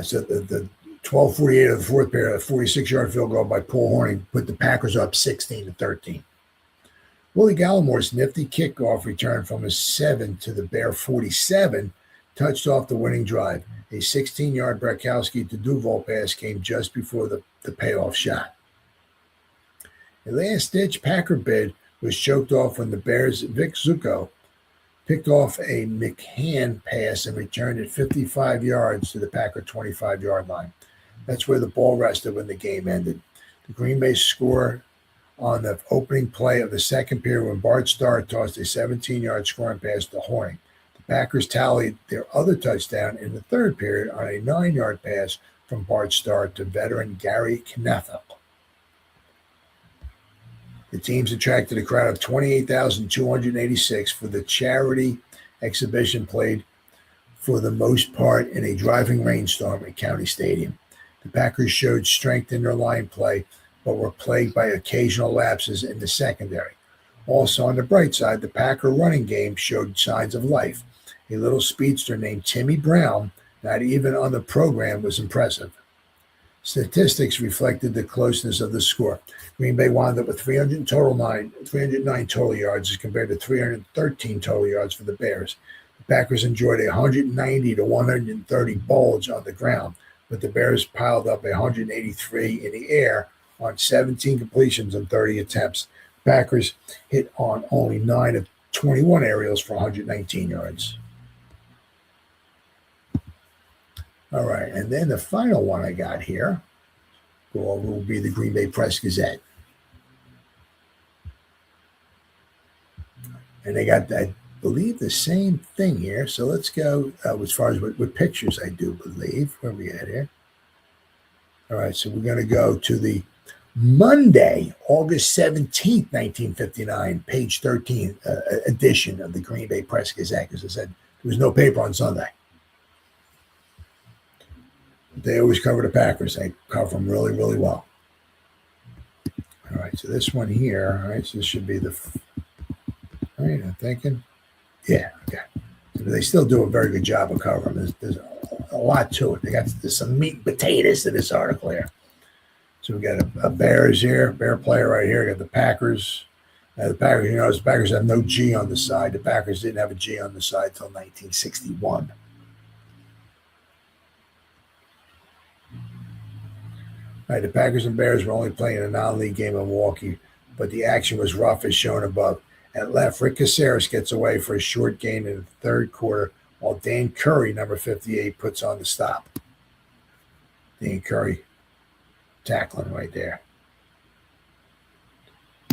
So the 12:48 of the fourth period, a 46-yard field goal by Paul Hornung put the Packers up 16-13. Willie Gallimore's nifty kickoff return from a 7 to the Bear 47 touched off the winning drive. A 16-yard Brakowski to Duval pass came just before the payoff shot. A last-ditch Packer bid was choked off when the Bears' Vic Zucco picked off a McCann pass and returned it 55 yards to the Packer 25-yard line. That's where the ball rested when the game ended. The Green Bay score on the opening play of the second period when Bart Starr tossed a 17-yard scoring pass to Hornung. The Packers tallied their other touchdown in the third period on a 9-yard pass from Bart Starr to veteran Gary Knathel. The teams attracted a crowd of 28,286 for the charity exhibition played for the most part in a driving rainstorm at County Stadium. The Packers showed strength in their line play, but were plagued by occasional lapses in the secondary. Also on the bright side, the Packer running game showed signs of life. A little speedster named Timmy Brown, not even on the program, was impressive. Statistics reflected the closeness of the score. Green Bay wound up with 309 total yards as compared to 313 total yards for the Bears. The Packers enjoyed a 190 to 130 bulge on the ground, but the Bears piled up 183 in the air on 17 completions and 30 attempts. The Packers hit on only 9 of 21 aerials for 119 yards. All right, and then the final one I got here will be the Green Bay Press-Gazette. And they got, I believe, the same thing here. So let's go as far as what pictures I do believe. Where are we at here? All right, so we're going to go to the Monday, August 17th, 1959, page 13 edition of the Green Bay Press Gazette, because I said there was no paper on Sunday. They always cover the Packers. They cover them really, really well. All right, so this one here, all right, so this should be the, all right, I'm thinking, yeah, okay. So they still do a very good job of covering. There's a lot to it. There's some meat and potatoes to this article here. So we got a Bears here, Bear player right here. Got the Packers. The Packers, the Packers have no G on the side. The Packers didn't have a G on the side until 1961. All right, the Packers and Bears were only playing a non-league game in Milwaukee, but the action was rough as shown above. At left, Rick Kezar gets away for a short gain in the third quarter, while Dan Curry, number 58, puts on the stop. Dan Curry tackling right there.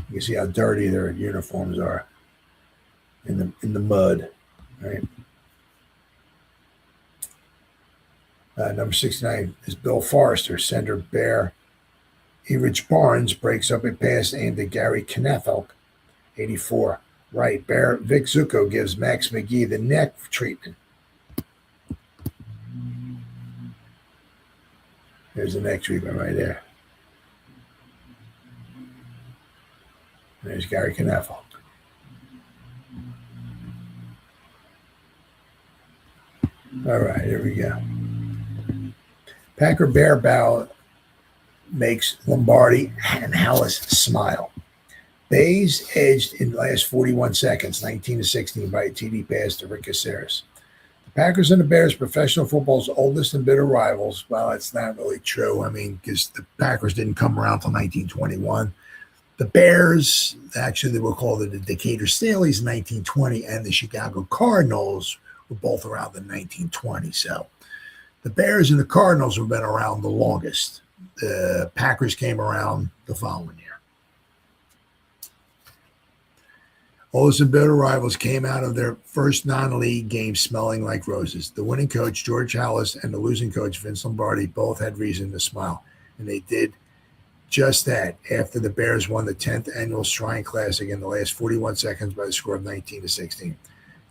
You can see how dirty their uniforms are in the mud, right? Number 69 is Bill Forrester. Center Bear Erich Barnes breaks up a pass aimed at Gary Knethel, 84. Right, Bear Vic Zucco gives Max McGee the neck treatment. There's the neck treatment right there. There's Gary Knethel. All right, here we go. Packer Bear bow makes Lombardi and Hallis smile. Bays edged in the last 41 seconds, 19-16, by a TD pass to Rick Kezar. The Packers and the Bears, professional football's oldest and bitter rivals. Well, that's not really true. I mean, because the Packers didn't come around until 1921. The Bears, actually, they were called the Decatur Staleys in 1920, and the Chicago Cardinals were both around in 1920. So the Bears and the Cardinals have been around the longest. The Packers came around the following year. Oldest and bitter rivals came out of their first non-league game smelling like roses. The winning coach, George Hallis, and the losing coach, Vince Lombardi, both had reason to smile, and they did just that after the Bears won the 10th annual Shrine Classic in the last 41 seconds by the score of 19-16.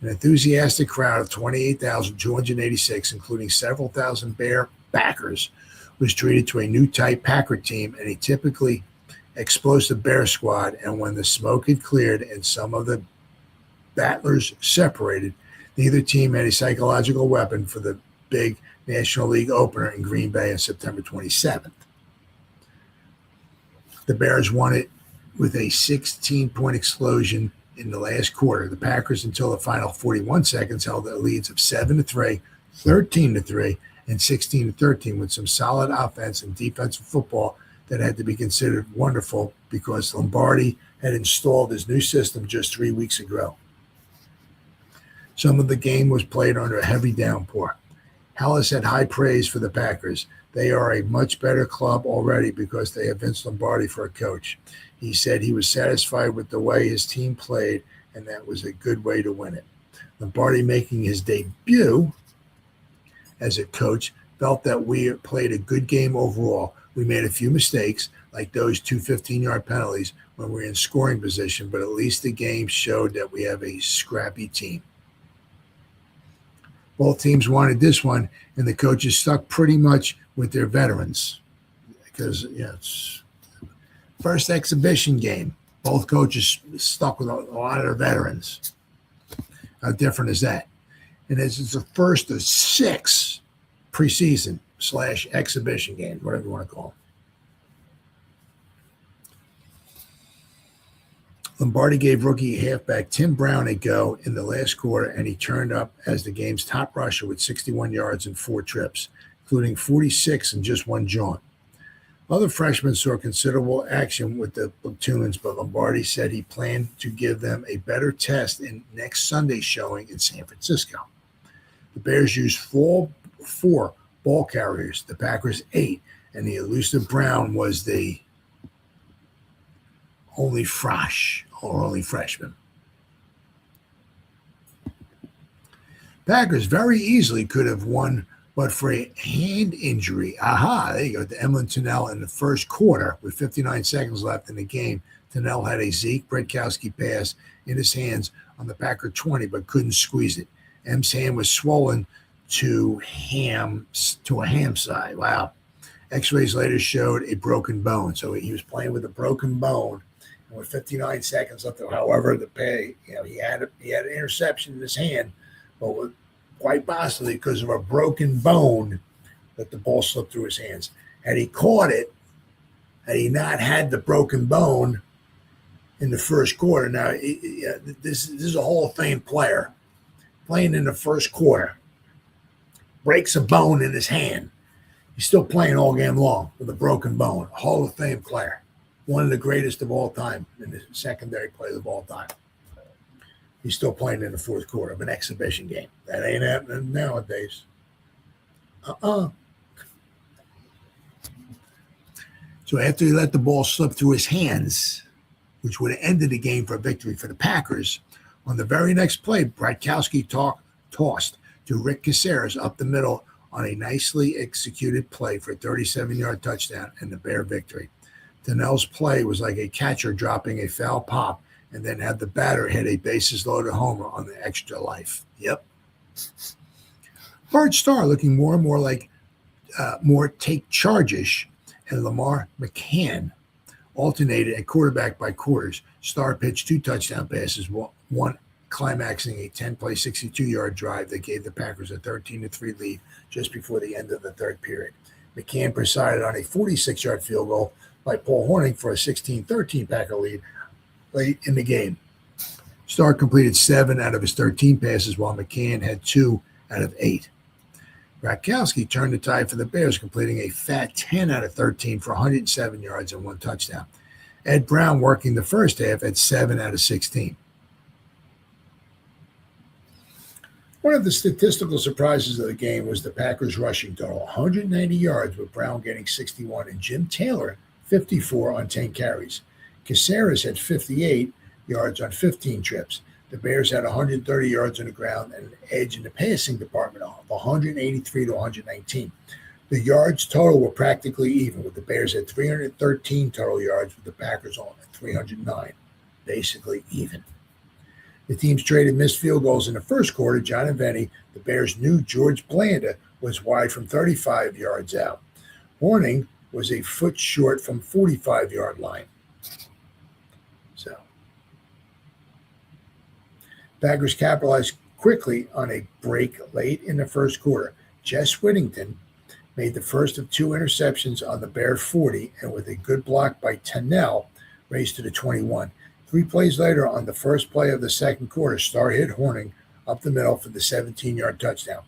An enthusiastic crowd of 28,286, including several thousand Bear backers, was treated to a new type Packer team and a typically explosive Bear squad. And when the smoke had cleared and some of the battlers separated, neither team had a psychological weapon for the big National League opener in Green Bay on September 27th. The Bears won it with a 16-point explosion in the last quarter. The Packers, until the final 41 seconds, held their leads of 7-3, 13-3, and 16-13 with some solid offense and defensive football that had to be considered wonderful because Lombardi had installed his new system just 3 weeks ago. Some of the game was played under a heavy downpour. Hallis had high praise for the Packers. They are a much better club already because they have Vince Lombardi for a coach. He said he was satisfied with the way his team played, and that was a good way to win it. Lombardi, making his debut as a coach, felt that we played a good game overall. We made a few mistakes, like those two 15-yard penalties when we were in scoring position, but at least the game showed that we have a scrappy team. Both teams wanted this one, and the coaches stuck pretty much with their veterans because it's first exhibition game. Both coaches stuck with a lot of their veterans. How different is that? And this is the first of 6 preseason / exhibition games, whatever you want to call them. Lombardi gave rookie halfback Tim Brown a go in the last quarter, and he turned up as the game's top rusher with 61 yards and 4 trips, including 46 in just one jaunt. Other freshmen saw considerable action with the platoons, but Lombardi said he planned to give them a better test in next Sunday's showing in San Francisco. The Bears used 4 ball carriers, the Packers 8, and the elusive Brown was the only freshman. Packers very easily could have won but for a hand injury. Aha, there you go. To Emlyn Tunnell in the first quarter with 59 seconds left in the game. Tunnell had a Zeke Bradkowski pass in his hands on the Packer 20, but couldn't squeeze it. M's hand was swollen to a ham side. Wow. X-rays later showed a broken bone. So he was playing with a broken bone. And with 59 seconds left, however, the pay, he had an interception in his hand, but quite possibly because of a broken bone that the ball slipped through his hands. Had he caught it, had he not had the broken bone in the first quarter, now this is a Hall of Fame player playing in the first quarter, breaks a bone in his hand. He's still playing all game long with a broken bone. Hall of Fame player, one of the greatest of all time in the secondary players of all time. He's still playing in the fourth quarter of an exhibition game. That ain't happening nowadays. So after he let the ball slip through his hands, which would have ended the game for a victory for the Packers, on the very next play, Bradkowski tossed to Rick Kezar up the middle on a nicely executed play for a 37-yard touchdown and the Bear victory. Tunnell's play was like a catcher dropping a foul pop and then had the batter hit a bases-loaded homer on the extra life. Yep. Bart Starr looking more and more like more take charge-ish, and Lamar McCann alternated at quarterback by quarters. Starr pitched 2 touchdown passes, one climaxing a 10-play, 62-yard drive that gave the Packers a 13-3 lead just before the end of the third period. McCann presided on a 46-yard field goal by Paul Hornung for a 16-13 Packer lead late in the game. Starr completed 7 out of his 13 passes, while McCann had 2 out of 8. Bradkowski turned the tide for the Bears, completing a fat 10 out of 13 for 107 yards and 1 touchdown. Ed Brown, working the first half, at 7 out of 16. One of the statistical surprises of the game was the Packers' rushing total, 190 yards, with Brown getting 61 and Jim Taylor 54 on 10 carries. Caceres had 58 yards on 15 trips. The Bears had 130 yards on the ground and an edge in the passing department of 183 to 119. The yards total were practically even, with the Bears at 313 total yards, with the Packers on at 309, basically even. The teams traded missed field goals in the first quarter. John and Venny, the Bears knew George Blanda was wide from 35 yards out. Hornung was a foot short from 45-yard line. So, Packers capitalized quickly on a break late in the first quarter. Jess Whittington made the first of 2 interceptions on the Bear 40, and with a good block by Tunnell, raced to the 21. 3 plays later, on the first play of the second quarter, Starr hit Hornung up the middle for the 17-yard touchdown.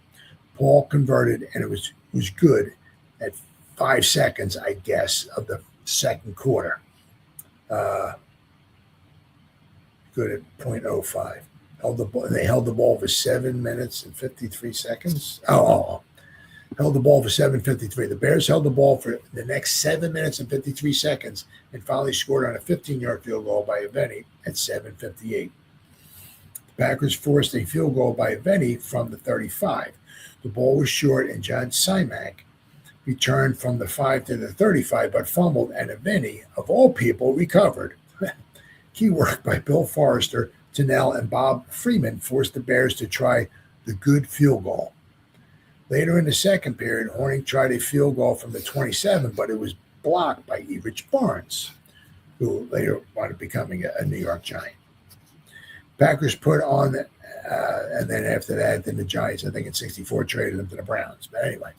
Paul converted, and it was good at 5 seconds, I guess, of the second quarter. Good at .05. They held the ball for 7 minutes and 53 seconds. Held the ball for 7:53. The Bears held the ball for the next 7 minutes and 53 seconds and finally scored on a 15-yard field goal by Aveni at 7:58. The Packers forced a field goal by Aveni from the 35. The ball was short, and John Simak returned from the 5 to the 35, but fumbled, and Aveni, of all people, recovered. Key work by Bill Forrester, Tunnell, and Bob Freeman forced the Bears to try the good field goal. Later in the second period, Hornung tried a field goal from the 27, but it was blocked by Everett Barnes, who later wound up becoming a New York Giant. Packers put on, and then after that, then the Giants, I think in 64, traded them to the Browns. But anyway,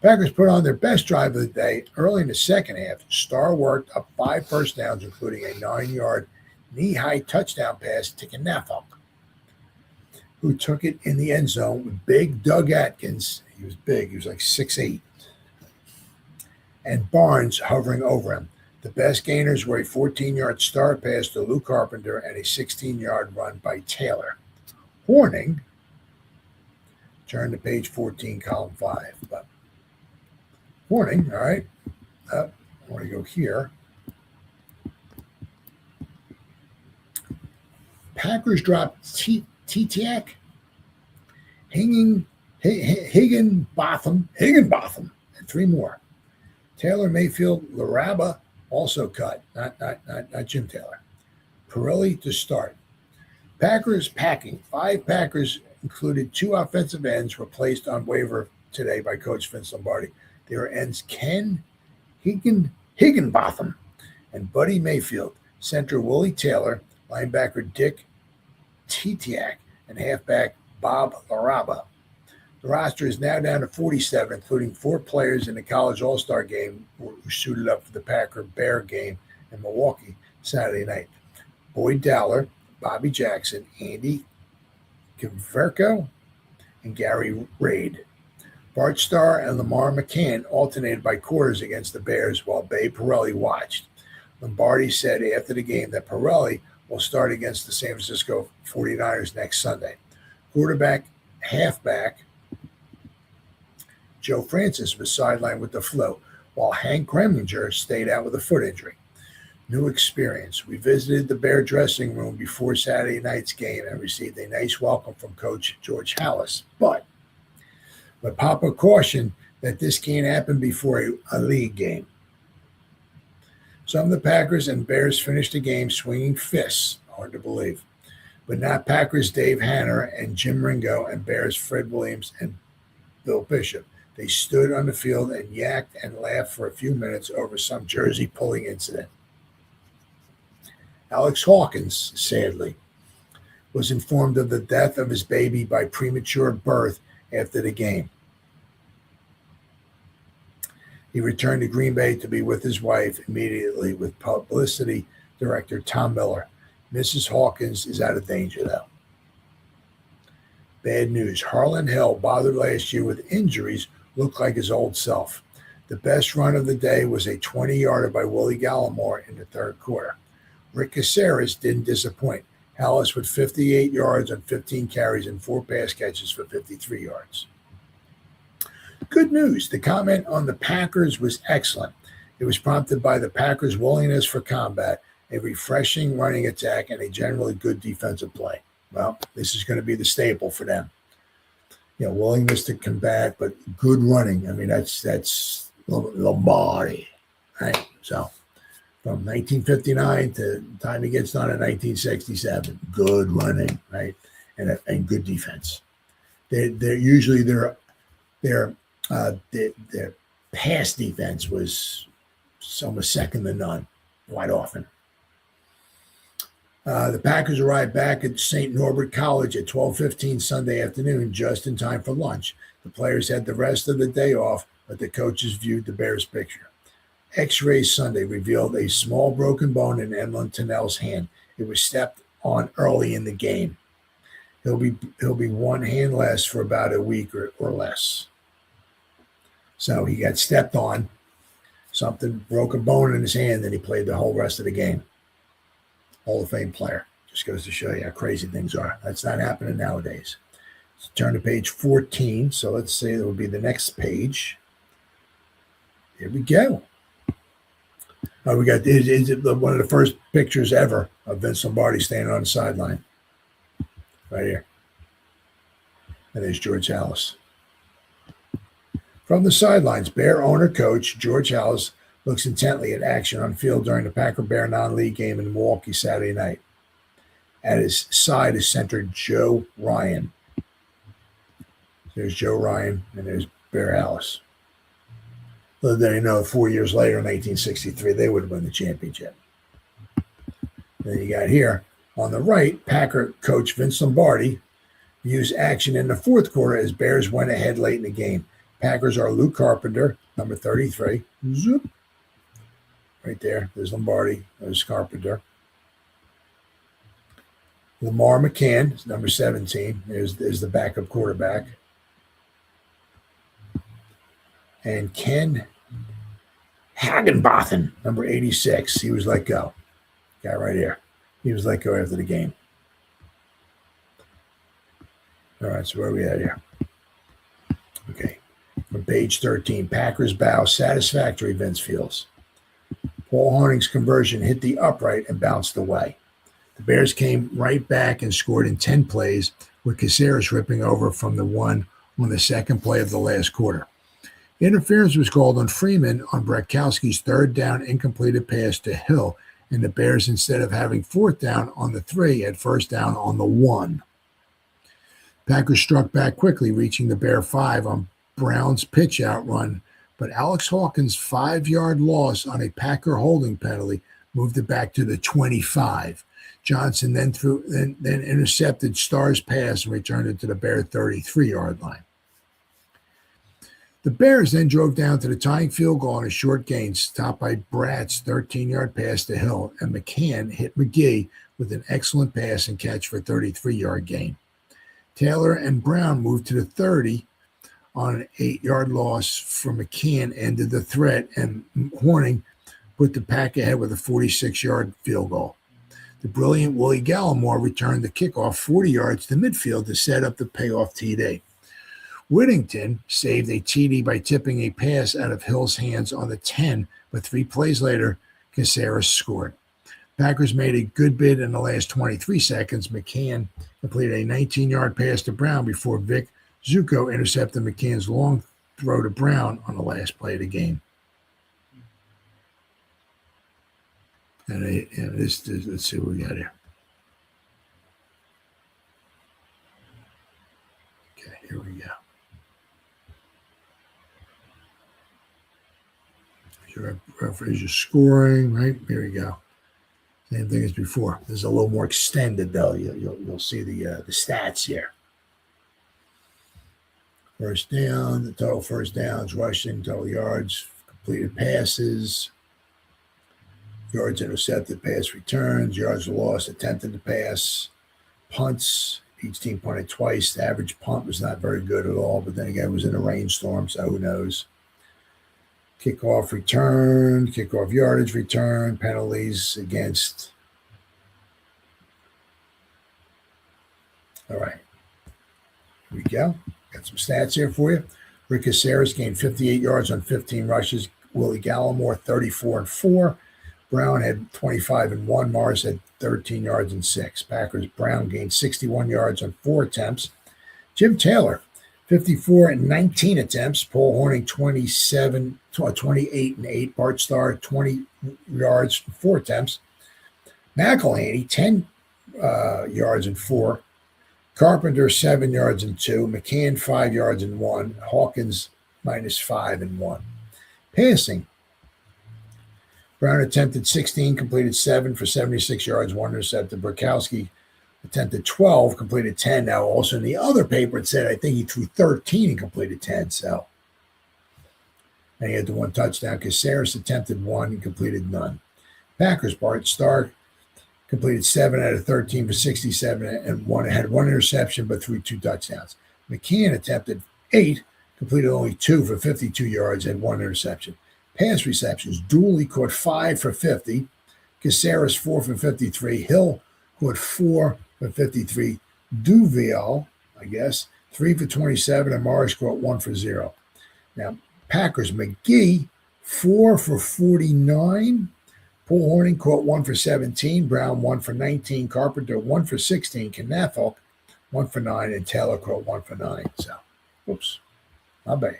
Packers put on their best drive of the day early in the second half. Starr worked up 5 first downs, including a 9-yard knee-high touchdown pass to Knafel, who took it in the end zone with big Doug Atkins. He was big. He was like 6'8". And Barnes hovering over him. The best gainers were a 14-yard Starr pass to Lou Carpenter and a 16-yard run by Taylor. Hornung, turn to page 14, column 5. But Hornung, all right. I want to go here. Packers dropped T-Tack, hanging Higginbotham, and three more. Taylor, Mayfield, Laraba also cut. Not Jim Taylor. Pirelli to start. Packers packing. 5 Packers included 2 offensive ends replaced on waiver today by Coach Vince Lombardi. They were ends Ken Higginbotham and Buddy Mayfield. Center Willie Taylor, linebacker Dick Titiak, and halfback Bob Laraba. The roster is now down to 47, including 4 players in the college all-star game who suited up for the Packer-Bear game in Milwaukee Saturday night. Boyd Dowler, Bobby Jackson, Andy Kverko, and Gary Raid. Bart Starr and Lamar McCann alternated by quarters against the Bears while Bay Pirelli watched. Lombardi said after the game that Pirelli will start against the San Francisco 49ers next Sunday. Halfback Joe Francis was sidelined with the flu, while Hank Gremlinger stayed out with a foot injury. New experience. We visited the Bear dressing room before Saturday night's game and received a nice welcome from Coach George Halas. But Papa cautioned that this can't happen before a league game. Some of the Packers and Bears finished the game swinging fists. Hard to believe. But not Packers Dave Hanner and Jim Ringo and Bears Fred Williams and Bill Bishop. They stood on the field and yacked and laughed for a few minutes over some jersey pulling incident. Alex Hawkins, sadly, was informed of the death of his baby by premature birth after the game. He returned to Green Bay to be with his wife immediately with publicity director Tom Miller. Mrs. Hawkins is out of danger, though. Bad news. Harlan Hill, bothered last year with injuries, looked like his old self. The best run of the day was a 20-yarder by Willie Gallimore in the third quarter. Rick Caceres didn't disappoint. Halas with 58 yards on 15 carries and 4 pass catches for 53 yards. Good news. The comment on the Packers was excellent. It was prompted by the Packers' willingness for combat, a refreshing running attack, and a generally good defensive play. Well, this is going to be the staple for them. Willingness to combat, but good running. I mean, that's Lombardi, right? So from 1959 to the time he gets done in 1967, good running, right? And good defense. They're usually their pass defense was almost second to none, quite often. The Packers arrived back at St. Norbert College at 12:15 Sunday afternoon, just in time for lunch. The players had the rest of the day off, but the coaches viewed the Bears picture. X-ray Sunday revealed a small broken bone in Emlyn Tunnell's hand. It was stepped on early in the game. He'll be one hand less for about a week or less. So he got stepped on. Something broke a bone in his hand, and he played the whole rest of the game. Hall of Fame player. Just goes to show you how crazy things are. That's not happening nowadays. Let's turn to page 14. So let's say that will be the next page. Here we go. We got one of the first pictures ever of Vince Lombardi standing on the sideline. Right here. And there's George Halas. From the sidelines, Bear owner-coach George Halas looks intently at action on field during the Packer-Bear non-league game in Milwaukee Saturday night. At his side is center Joe Ryan. There's Joe Ryan, and there's Bear Halas. Little did 4 years later, in 1963, they would win the championship. Then you got here, on the right, Packer coach Vince Lombardi used action in the fourth quarter as Bears went ahead late in the game. Packers are Luke Carpenter, number 33. Zoop. Right there. There's Lombardi. There's Carpenter. Lamar McCann, number 17. There's the backup quarterback. And Ken Higginbotham, number 86. He was let go. Guy right here. He was let go after the game. All right, so where are we at here? Okay. From page 13, Packers bow satisfactory, Vince feels. Paul Hornung's conversion hit the upright and bounced away. The Bears came right back and scored in 10 plays, with Caceres ripping over from the 1 on the second play of the last quarter. Interference was called on Freeman on Bratkowski's third down incompleted pass to Hill, and the Bears, instead of having fourth down on the 3, had first down on the 1. Packers struck back quickly, reaching the Bear 5 on Brown's pitch-out run, but Alex Hawkins' 5-yard loss on a Packer holding penalty moved it back to the 25. Johnson then intercepted Starr's pass and returned it to the Bear 33-yard line. The Bears then drove down to the tying field goal on a short gain, stopped by Bratt's 13-yard pass to Hill, and McCann hit McGee with an excellent pass and catch for a 33-yard gain. Taylor and Brown moved to the 30 on an 8-yard loss for McCann, ended the threat, and Horning put the Pack ahead with a 46-yard field goal. The brilliant Willie Gallimore returned the kickoff 40 yards to midfield to set up the payoff TD. Whittington saved a TD by tipping a pass out of Hill's hands on the 10, but 3 plays later, Kezar scored. Packers made a good bid in the last 23 seconds. McCann completed a 19-yard pass to Brown before Vic Zucco intercepted McCann's long throw to Brown on the last play of the game. And let's see what we got here. Okay, here we go. Referees are scoring, right? Here we go. Same thing as before. This is a little more extended, though. You'll see the stats here. First down, the total first downs, rushing, total yards, completed passes, yards intercepted, pass returns, yards lost, attempted to pass, punts. Each team punted twice. The average punt was not very good at all, but then again, it was in a rainstorm, so who knows. Kickoff return, kickoff yardage return, penalties against. All right. Here we go. Got some stats here for you. Rick Caceres gained 58 yards on 15 rushes. Willie Gallimore, 34 and 4. Brown had 25 and 1. Morris had 13 yards and 6. Packers. Brown gained 61 yards on 4 attempts. Jim Taylor, 54 and 19 attempts. Paul Horning, 28 and 8. Bart Starr, 20 yards, 4 attempts. McElhaney, 10 yards and 4. Carpenter, 7 yards and 2. McCann, 5 yards and 1. Hawkins, -5 and 1. Passing. Brown attempted 16, completed 7 for 76 yards, 1 intercepted. Bratkowski attempted 12, completed 10. Now, also in the other paper, it said I think he threw 13 and completed 10. So, and he had the 1 touchdown. Caceres attempted 1 and completed none. Packers. Bart Starr completed 7 out of 13 for 67 and had 1 interception, but threw 2 touchdowns. McCann attempted 8, completed only 2 for 52 yards and 1 interception. Pass receptions. Dooley caught 5 for 50. Caceres 4 for 53. Hill caught 4 for 53. Duvial, 3 for 27, and Morris caught 1 for 0. Now, Packers. McGee, 4 for 49. Paul Horning caught 1 for 17. Brown, 1 for 19. Carpenter, 1 for 16. Knathel, 1 for 9. And Taylor caught 1 for 9. So, oops, my bad.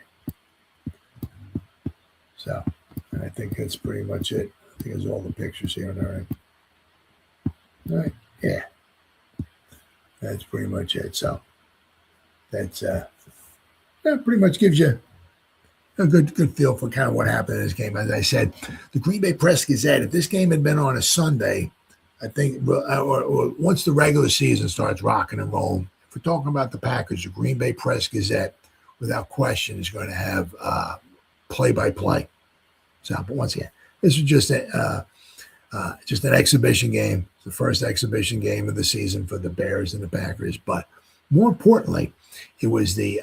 So, and I think that's pretty much it. I think there's all the pictures here. All right. Yeah. That's pretty much it. So, that's that pretty much gives you a good feel for kind of what happened in this game. As I said, the Green Bay Press-Gazette, if this game had been on a Sunday, I think, or once the regular season starts rocking and rolling, if we're talking about the Packers, the Green Bay Press-Gazette, without question, is going to have play-by-play. So, but once again, this was just an exhibition game. It's the first exhibition game of the season for the Bears and the Packers. But more importantly, it was the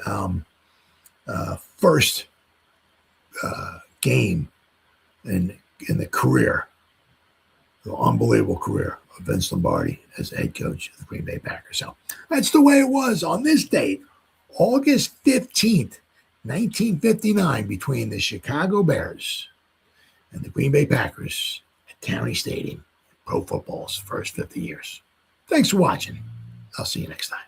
first game in the career, the unbelievable career of Vince Lombardi as head coach of the Green Bay Packers. So that's the way it was on this date, August 15th, 1959, between the Chicago Bears and the Green Bay Packers at County Stadium, pro football's first 50 years. Thanks for watching. I'll see you next time.